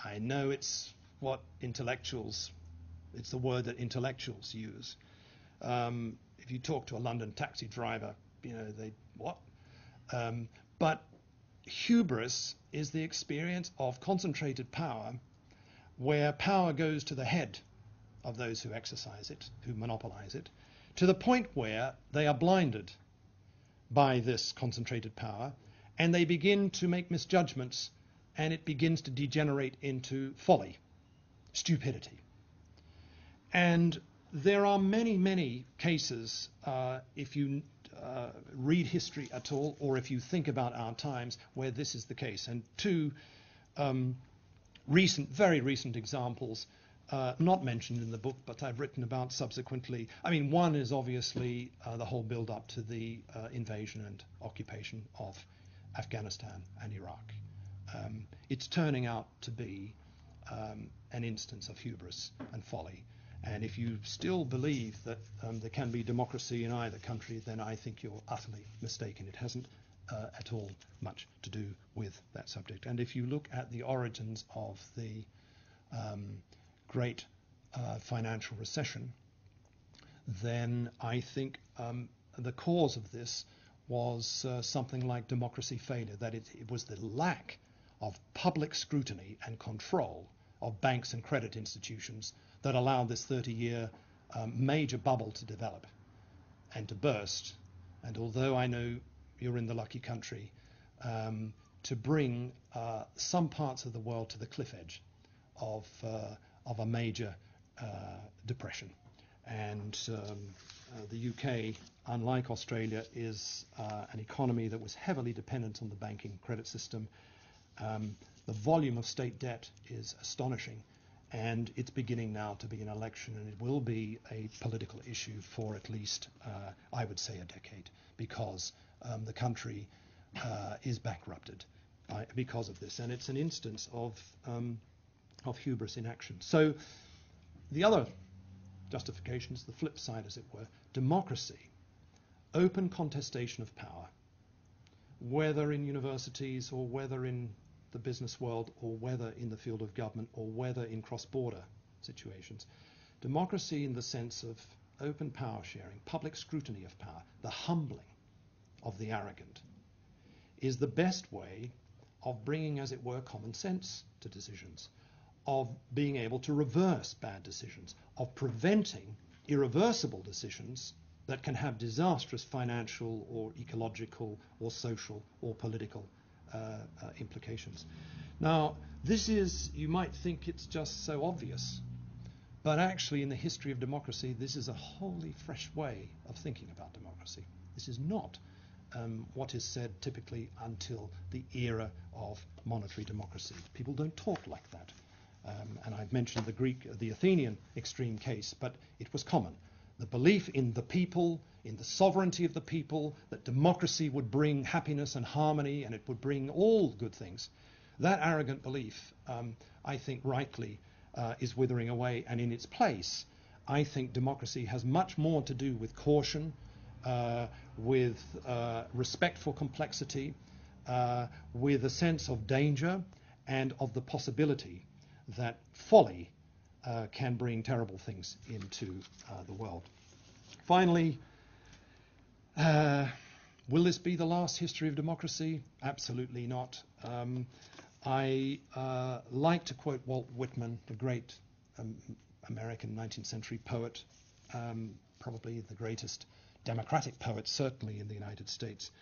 I know it's the word that intellectuals use. If you talk to a London taxi driver, what? But hubris is the experience of concentrated power where power goes to the head of those who exercise it, who monopolize it, to the point where they are blinded by this concentrated power and they begin to make misjudgments, and it begins to degenerate into folly, stupidity. And there are many, many cases, if you read history at all, or if you think about our times, where this is the case. And two very recent examples, not mentioned in the book, but I've written about subsequently. I mean, one is obviously the whole build-up to the invasion and occupation of Afghanistan and Iraq. It's turning out to be an instance of hubris and folly. And if you still believe that there can be democracy in either country, then I think you're utterly mistaken. It hasn't at all much to do with that subject. And if you look at the origins of the great financial recession, then I think the cause of this was something like democracy failure, that it was the lack of public scrutiny and control of banks and credit institutions that allowed this 30-year major bubble to develop and to burst. And although I know you're in the lucky country, to bring some parts of the world to the cliff edge of a major depression. And the UK, unlike Australia, is an economy that was heavily dependent on the banking credit system. The volume of state debt is astonishing, and it's beginning now to be an election, and it will be a political issue for at least, I would say, a decade, because the country is bankrupted because of this, and it's an instance of hubris in action. So the other justification is the flip side, as it were. Democracy, open contestation of power, whether in universities or whether in the business world or whether in the field of government or whether in cross-border situations. Democracy in the sense of open power sharing, public scrutiny of power, the humbling of the arrogant, is the best way of bringing, as it were, common sense to decisions, of being able to reverse bad decisions, of preventing irreversible decisions that can have disastrous financial or ecological or social or political implications. Now, this is, you might think it's just so obvious, but actually in the history of democracy, this is a wholly fresh way of thinking about democracy. This is not what is said typically until the era of monetary democracy. People don't talk like that. And I've mentioned the Athenian extreme case, but it was common. The belief in the people, in the sovereignty of the people, that democracy would bring happiness and harmony and it would bring all good things. That arrogant belief, I think rightly, is withering away, and in its place, I think democracy has much more to do with caution, with respect for complexity, with a sense of danger and of the possibility that folly can bring terrible things into the world. Finally, will this be the last history of democracy? Absolutely not. I like to quote Walt Whitman, the great American 19th century poet, probably the greatest democratic poet, certainly in the United States,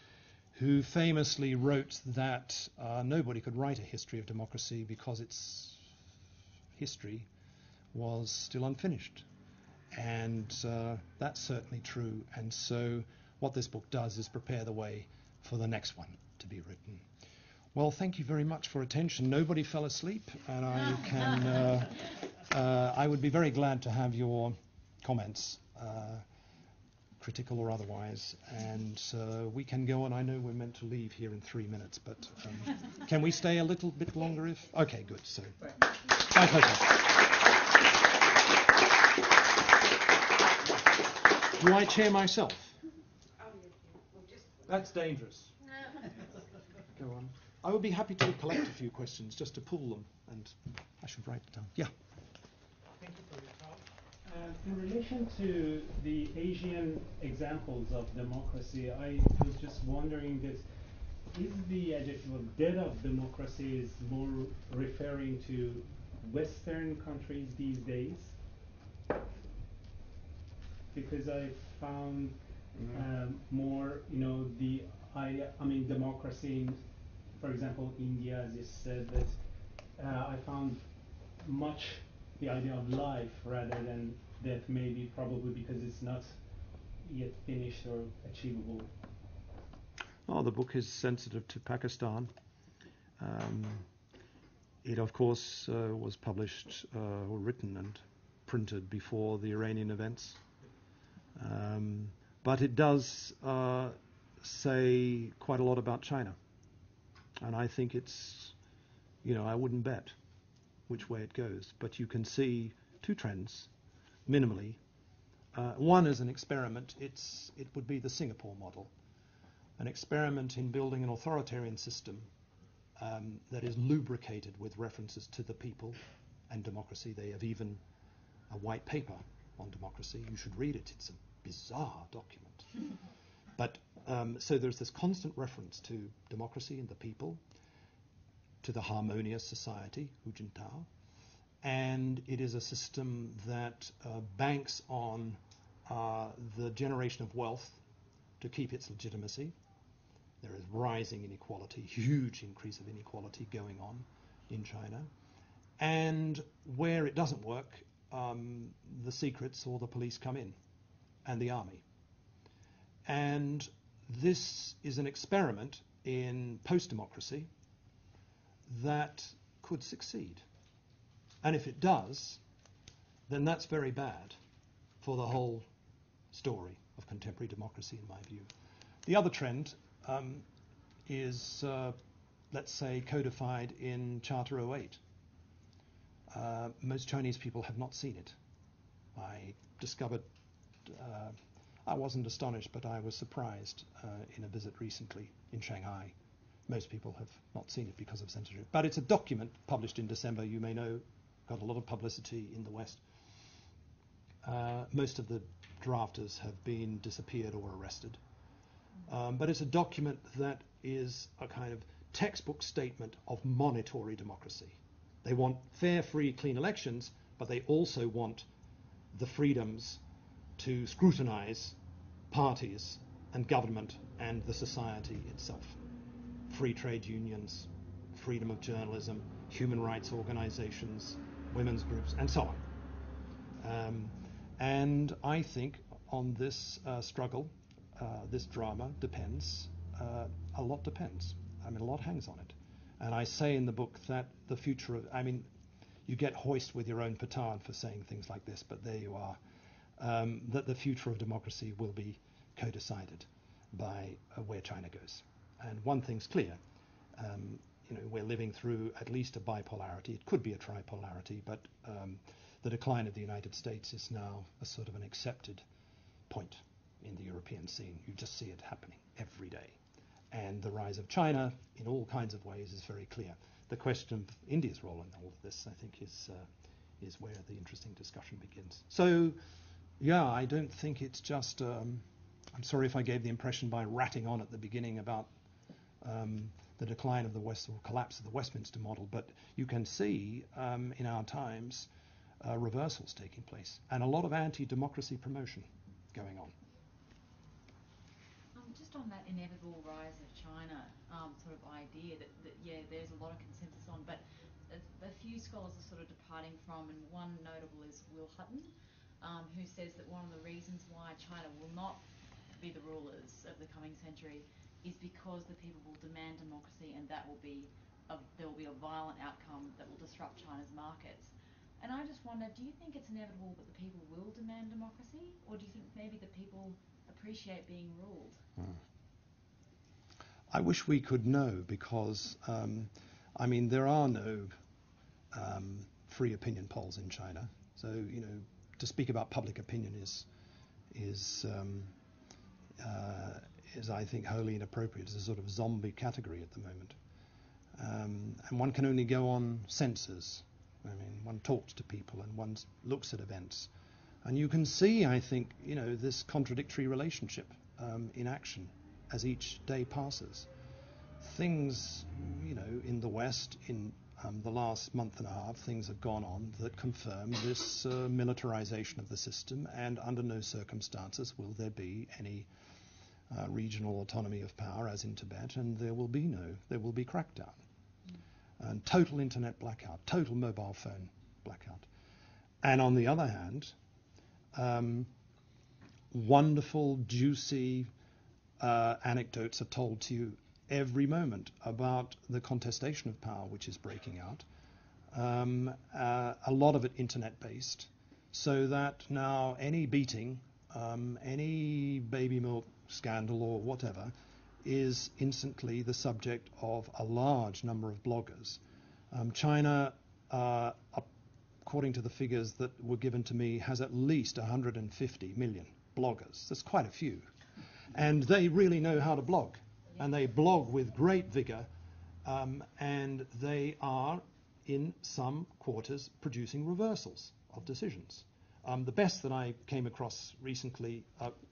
who famously wrote that nobody could write a history of democracy because its history was still unfinished. And that's certainly true. And so what this book does is prepare the way for the next one to be written. Well, thank you very much for attention. Nobody fell asleep, and I would be very glad to have your comments, critical or otherwise, and we can go on. I know we're meant to leave here in 3 minutes, but can we stay a little bit longer if... Okay, good. So, my pleasure. Do I chair myself? That's dangerous. Go on. I would be happy to collect a few questions, just to pool them, and I should write it down. Yeah. Thank you for your talk. In relation to the Asian examples of democracy, I was just wondering this. Is the adjective of death of democracy is more referring to Western countries these days? Because I found more, I mean, democracy in, for example, India, as you said, that I found much the idea of life rather than death, maybe probably because it's not yet finished or achievable. Oh, the book is sensitive to Pakistan. It, of course, was published or written and printed before the Iranian events. But it does say quite a lot about China. And I think it's, I wouldn't bet which way it goes. But you can see two trends, minimally. One is an experiment. It would be the Singapore model. An experiment in building an authoritarian system that is lubricated with references to the people and democracy. They have even a white paper on democracy. You should read it. It's a bizarre document. But so there's this constant reference to democracy and the people, to the harmonious society, Hu Jintao, and it is a system that banks on the generation of wealth to keep its legitimacy. There is rising inequality, huge increase of inequality going on in China. And where it doesn't work, the secrets or the police come in, and the army. And this is an experiment in post-democracy that could succeed. And if it does, then that's very bad for the whole story of contemporary democracy, in my view. The other trend is, let's say, codified in Charter 08. Most Chinese people have not seen it. I discovered, I wasn't astonished, but I was surprised in a visit recently in Shanghai. Most people have not seen it because of censorship. But it's a document published in December, you may know, got a lot of publicity in the West. Most of the drafters have been disappeared or arrested. But it's a document that is a kind of textbook statement of monitory democracy. They want fair, free, clean elections, but they also want the freedoms to scrutinize parties and government and the society itself. Free trade unions, freedom of journalism, human rights organizations, women's groups, and so on. And I think on this struggle, this drama depends, a lot depends. I mean, a lot hangs on it. And I say in the book that the future of, I mean, you get hoist with your own petard for saying things like this, but there you are, that the future of democracy will be co-decided by where China goes. And one thing's clear, we're living through at least a bipolarity. It could be a tripolarity, but the decline of the United States is now a sort of an accepted point in the European scene. You just see it happening every day. And the rise of China in all kinds of ways is very clear. The question of India's role in all of this, I think, is where the interesting discussion begins. So, yeah, I don't think it's just, I'm sorry if I gave the impression by ratting on at the beginning about the decline of the West or collapse of the Westminster model, but you can see in our times reversals taking place and a lot of anti-democracy promotion going on. Just on that inevitable rise of China sort of idea that there's a lot of consensus on, but a few scholars are sort of departing from, and one notable is Will Hutton, who says that one of the reasons why China will not be the rulers of the coming century is because the people will demand democracy, and that will be there will be a violent outcome that will disrupt China's markets. And I just wonder, do you think it's inevitable that the people will demand democracy, or do you think maybe the people appreciate being ruled? I wish we could know, because there are no free opinion polls in China. So to speak about public opinion is I think wholly inappropriate. It's a sort of zombie category at the moment, and one can only go on senses. One talks to people and one looks at events, and you can see, I think, this contradictory relationship in action as each day passes. Things, in the West, in the last month and a half, things have gone on that confirm this militarization of the system, and under no circumstances will there be any regional autonomy of power, as in Tibet, and there will be crackdown. And total internet blackout, total mobile phone blackout. And on the other hand, wonderful, juicy anecdotes are told to you every moment about the contestation of power which is breaking out. A lot of it internet-based, so that now any beating, any baby milk scandal or whatever, is instantly the subject of a large number of bloggers. China, according to the figures that were given to me, has at least 150 million bloggers. That's quite a few. And they really know how to blog. And they blog with great vigor, and they are, in some quarters, producing reversals of decisions. The best that I came across recently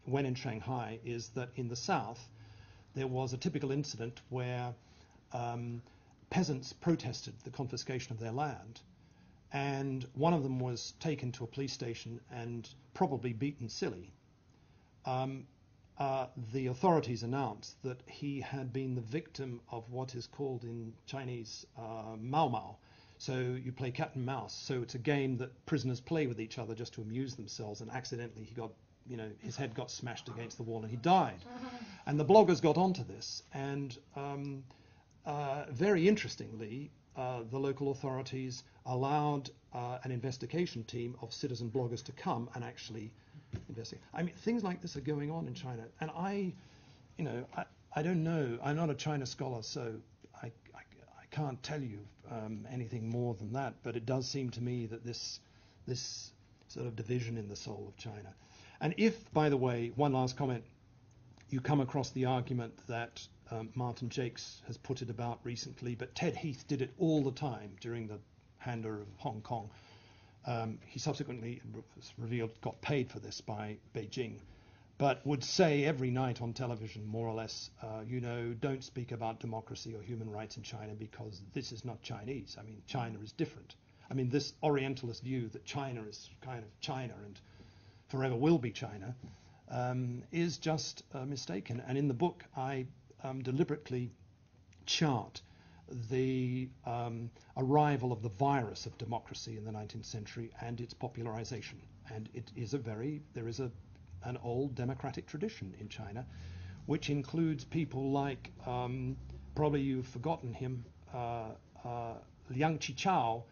when in Shanghai is that in the south, there was a typical incident where peasants protested the confiscation of their land, and one of them was taken to a police station and probably beaten silly. The authorities announced that he had been the victim of what is called in Chinese Mao Mao. So you play cat and mouse. So it's a game that prisoners play with each other just to amuse themselves, and accidentally he got, his head got smashed against the wall and he died. And the bloggers got onto this, and very interestingly, the local authorities allowed an investigation team of citizen bloggers to come and actually investigate. Things like this are going on in China, and I don't know. I'm not a China scholar, so I can't tell you anything more than that. But it does seem to me that this sort of division in the soul of China. And if, by the way, one last comment, you come across the argument that Martin Jakes has put it about recently, but Ted Heath did it all the time during the Handa of Hong Kong. He subsequently was revealed got paid for this by Beijing, but would say every night on television, more or less, don't speak about democracy or human rights in China because this is not Chinese. China is different. This Orientalist view that China is kind of China and forever will be China is just mistaken. And in the book, I deliberately chart the arrival of the virus of democracy in the 19th century and its popularization. And there is an old democratic tradition in China, which includes people like, probably you've forgotten him, Liang Qichao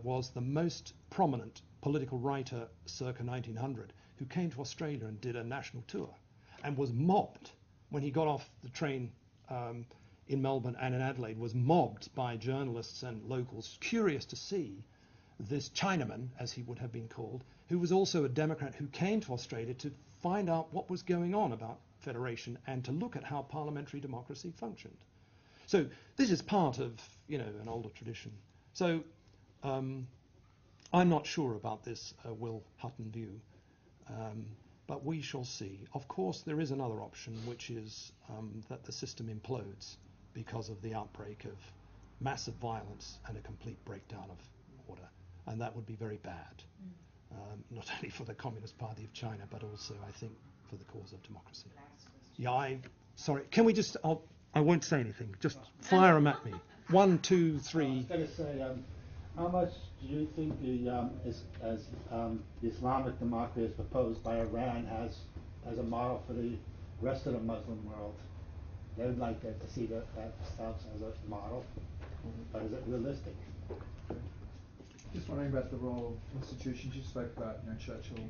was the most prominent political writer circa 1900, who came to Australia and did a national tour and was mobbed when he got off the train in Melbourne and in Adelaide, was mobbed by journalists and locals, curious to see this Chinaman, as he would have been called, who was also a Democrat, who came to Australia to find out what was going on about federation and to look at how parliamentary democracy functioned. So this is part of, an older tradition. So I'm not sure about this Will Hutton view, but we shall see. Of course, there is another option, which is that the system implodes because of the outbreak of massive violence and a complete breakdown of order. And that would be very bad, not only for the Communist Party of China, but also, I think, for the cause of democracy. Yeah, sorry, can we just, I won't say anything, just fire them at me. 1, 2, 3. I was going to say, how much do you think the Islamic democracy as proposed by Iran as a model for the rest of the Muslim world, they would like to see themselves as a model, but is it realistic? Just wondering about the role of institutions. You spoke about, Churchill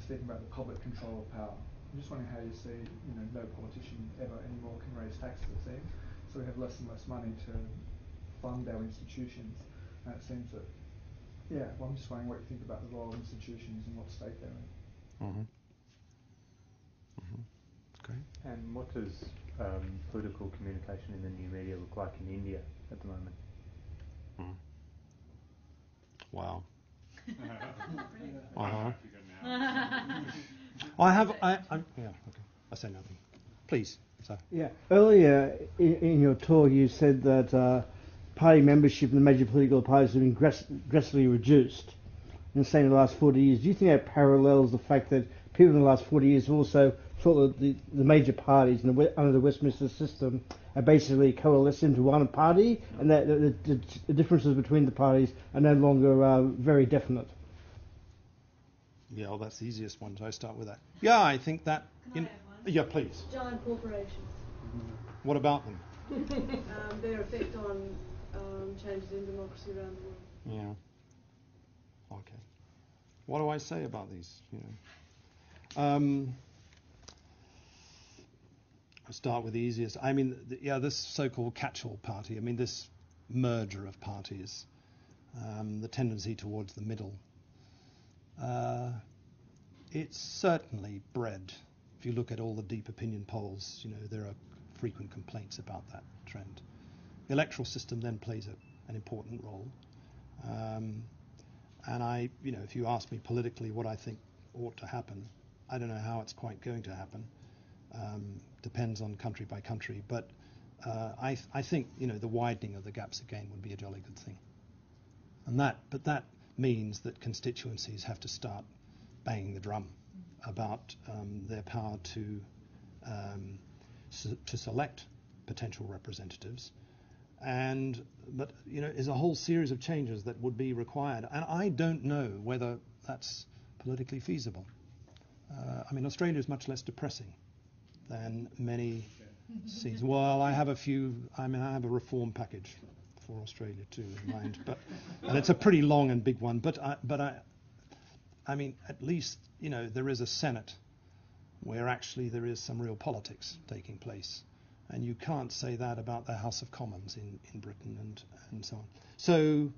speaking about the public control of power. I'm just wondering how you see, no politician ever anymore can raise taxes, it seems. So we have less and less money to fund our institutions. And it seems that, I'm just wondering what you think about the role of institutions and what state they're in. Mm-hmm. Mm-hmm. Okay. And what does political communication in the new media look like in India at the moment? Mm. Wow. I say nothing. Please. So. Yeah. Earlier in your talk, you said that party membership in the major political parties has been drastically reduced in, say, the last 40 years. Do you think that parallels the fact that people in the last 40 years also thought that the major parties under the Westminster system are basically coalesced into one party, and that the differences between the parties are no longer very definite? Yeah, well, that's the easiest one, so I start with that. Yeah, I think that... Can I have one? Yeah, please. Giant corporations. What about them? Their effect on changes in democracy around the world. Yeah. Okay. What do I say about these? I'll start with the easiest. I mean, this so-called catch-all party, this merger of parties, the tendency towards the middle, it's certainly bred. If you look at all the deep opinion polls, there are frequent complaints about that trend. The electoral system then plays an important role. And if you ask me politically what I think ought to happen, I don't know how it's quite going to happen. Depends on country by country. But I think, the widening of the gaps again would be a jolly good thing. But that means that constituencies have to start banging the drum about their power to select potential representatives. But there's a whole series of changes that would be required, and I don't know whether that's politically feasible. Australia is much less depressing than many seasons. Well, I have a reform package for Australia too in mind, and it's a pretty long and big one. But at least there is a Senate where actually there is some real politics taking place. And you can't say that about the House of Commons in Britain and so on. So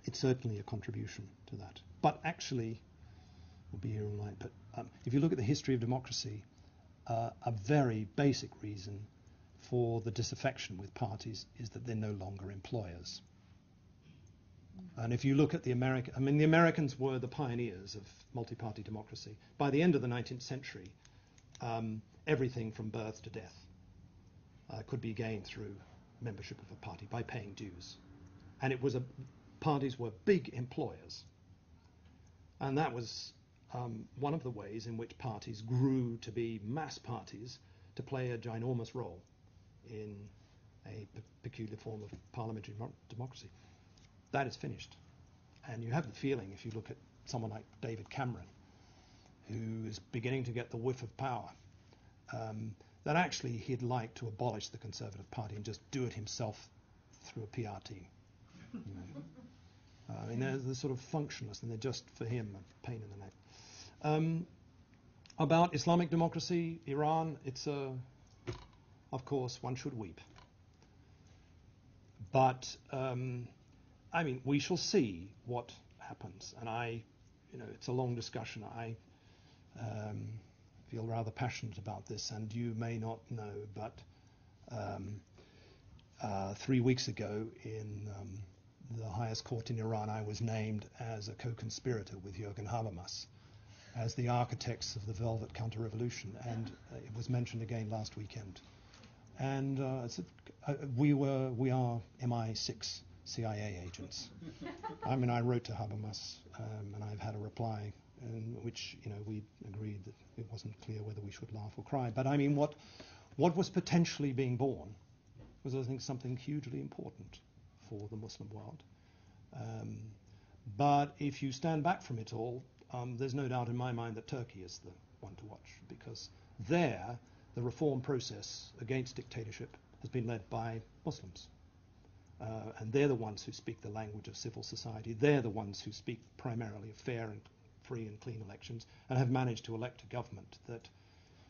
it's certainly a contribution to that. But actually, we'll be here all night, but if you look at the history of democracy, a very basic reason for the disaffection with parties is that they're no longer employers. And if you look at the Americans were the pioneers of multi-party democracy. By the end of the 19th century, everything from birth to death could be gained through membership of a party by paying dues. And parties were big employers. And that was one of the ways in which parties grew to be mass parties to play a ginormous role in a peculiar form of parliamentary democracy. That is finished. And you have the feeling, if you look at someone like David Cameron, who is beginning to get the whiff of power, that actually he'd like to abolish the Conservative Party and just do it himself through a PR team. They're sort of functionless, and they're just, for him, a pain in the neck. About Islamic democracy, Iran, of course, one should weep. But, we shall see what happens. And it's a long discussion. I feel rather passionate about this, and you may not know, but 3 weeks ago in the highest court in Iran, I was named as a co-conspirator with Jürgen Habermas as the architects of the Velvet Counter-Revolution, and it was mentioned again last weekend. And we are MI6 CIA agents. I wrote to Habermas, and I've had a reply in which we agreed that it wasn't clear whether we should laugh or cry. But what was potentially being born was, I think, something hugely important for the Muslim world. But if you stand back from it all, there's no doubt in my mind that Turkey is the one to watch, because there, the reform process against dictatorship has been led by Muslims. And they're the ones who speak the language of civil society. They're the ones who speak primarily of fair and free and clean elections and have managed to elect a government that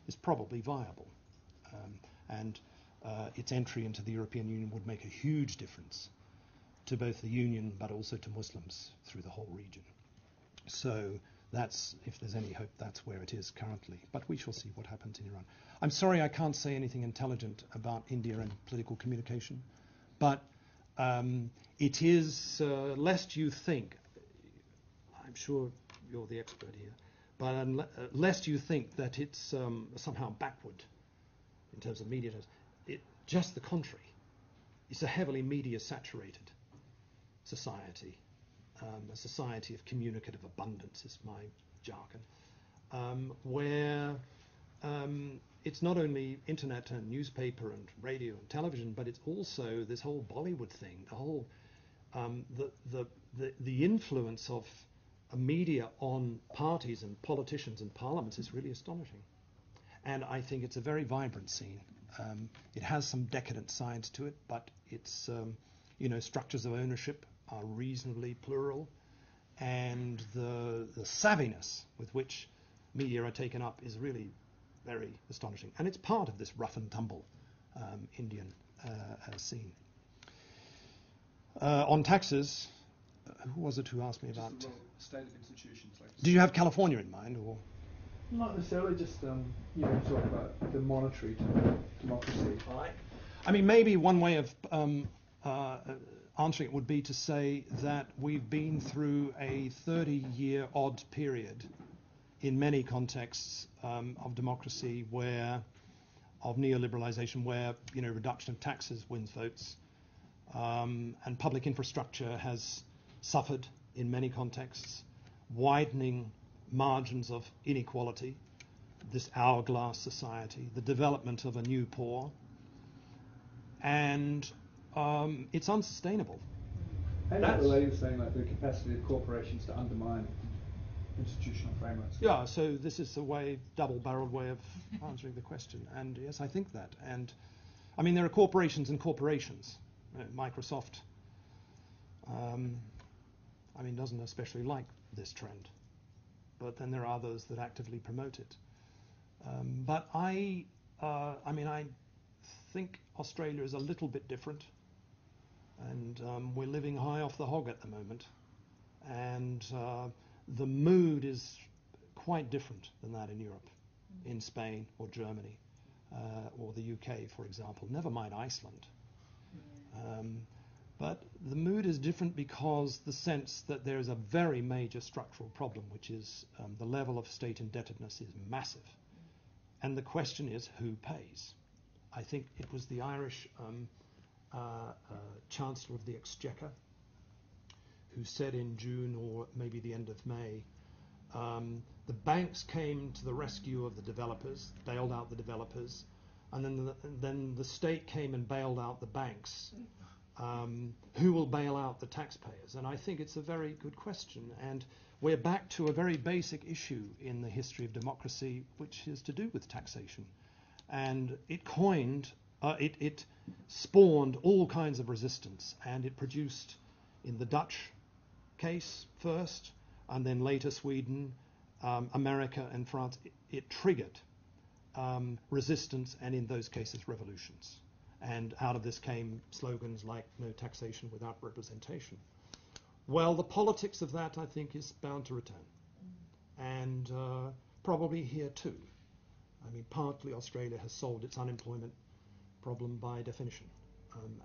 is probably viable. And its entry into the European Union would make a huge difference to both the Union but also to Muslims through the whole region. So that's, if there's any hope, that's where it is currently. But we shall see what happens in Iran. I'm sorry I can't say anything intelligent about India and political communication, but it is, lest you think, I'm sure you're the expert here, but lest you think that it's somehow backward in terms of media, just the contrary. It's a heavily media-saturated society, a society of communicative abundance is my jargon, where it's not only internet and newspaper and radio and television, but it's also this whole Bollywood thing, the whole the influence of media on parties and politicians and parliaments is really astonishing. And I think it's a very vibrant scene. It has some decadent sides to it, but it's, structures of ownership are reasonably plural, and the savviness with which media are taken up is really very astonishing. And it's part of this rough and tumble Indian scene. On taxes, who was it who asked me about? State of institutions. Do you have California in mind, or? Not necessarily, just talk about the monetary democracy. Right. I mean, maybe one way of answering it would be to say that we've been through a 30-year-odd period in many contexts of democracy of neoliberalization, where reduction of taxes wins votes, and public infrastructure has suffered in many contexts, widening margins of inequality, this hourglass society, the development of a new poor, and it's unsustainable. And that lady was saying, the capacity of corporations to undermine institutional frameworks. Yeah, so this is a double-barreled way of answering the question, and yes, I think that. And I mean, there are corporations and corporations. Microsoft, doesn't especially like this trend, but then there are others that actively promote it. But I think Australia is a little bit different, and we're living high off the hog at the moment, and the mood is quite different than that in Europe, in Spain or Germany, or the UK, for example. Never mind Iceland. But the mood is different because the sense that there is a very major structural problem, which is the level of state indebtedness is massive. And the question is, who pays? I think it was the Irish Chancellor of the Exchequer who said in June or maybe the end of May, the banks came to the rescue of the developers, bailed out the developers, and then the state came and bailed out the banks. Who will bail out the taxpayers? And I think it's a very good question. And we're back to a very basic issue in the history of democracy, which is to do with taxation. And it it spawned all kinds of resistance, and it produced, in the Dutch case first, and then later Sweden, America and France, it triggered resistance, and in those cases revolutions. And out of this came slogans like no taxation without representation. Well, the politics of that, I think, is bound to return. And probably here too. I mean, partly Australia has solved its unemployment problem by definition.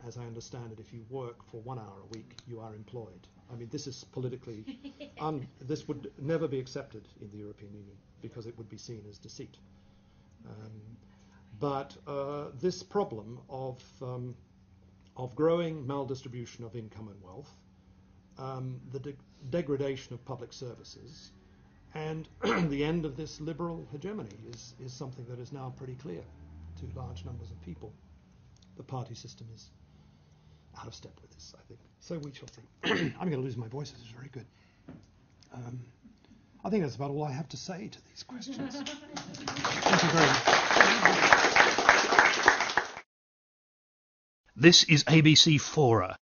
As I understand it, if you work for 1 hour a week, you are employed. I mean, this is politically, this would never be accepted in the European Union because it would be seen as deceit. But this problem of growing maldistribution of income and wealth, the degradation of public services, and the end of this liberal hegemony is something that is now pretty clear to large numbers of people. The party system is out of step with this, I think. So we shall see. I'm going to lose my voice. This is very good. I think that's about all I have to say to these questions. Thank you very much. This is ABC Fora.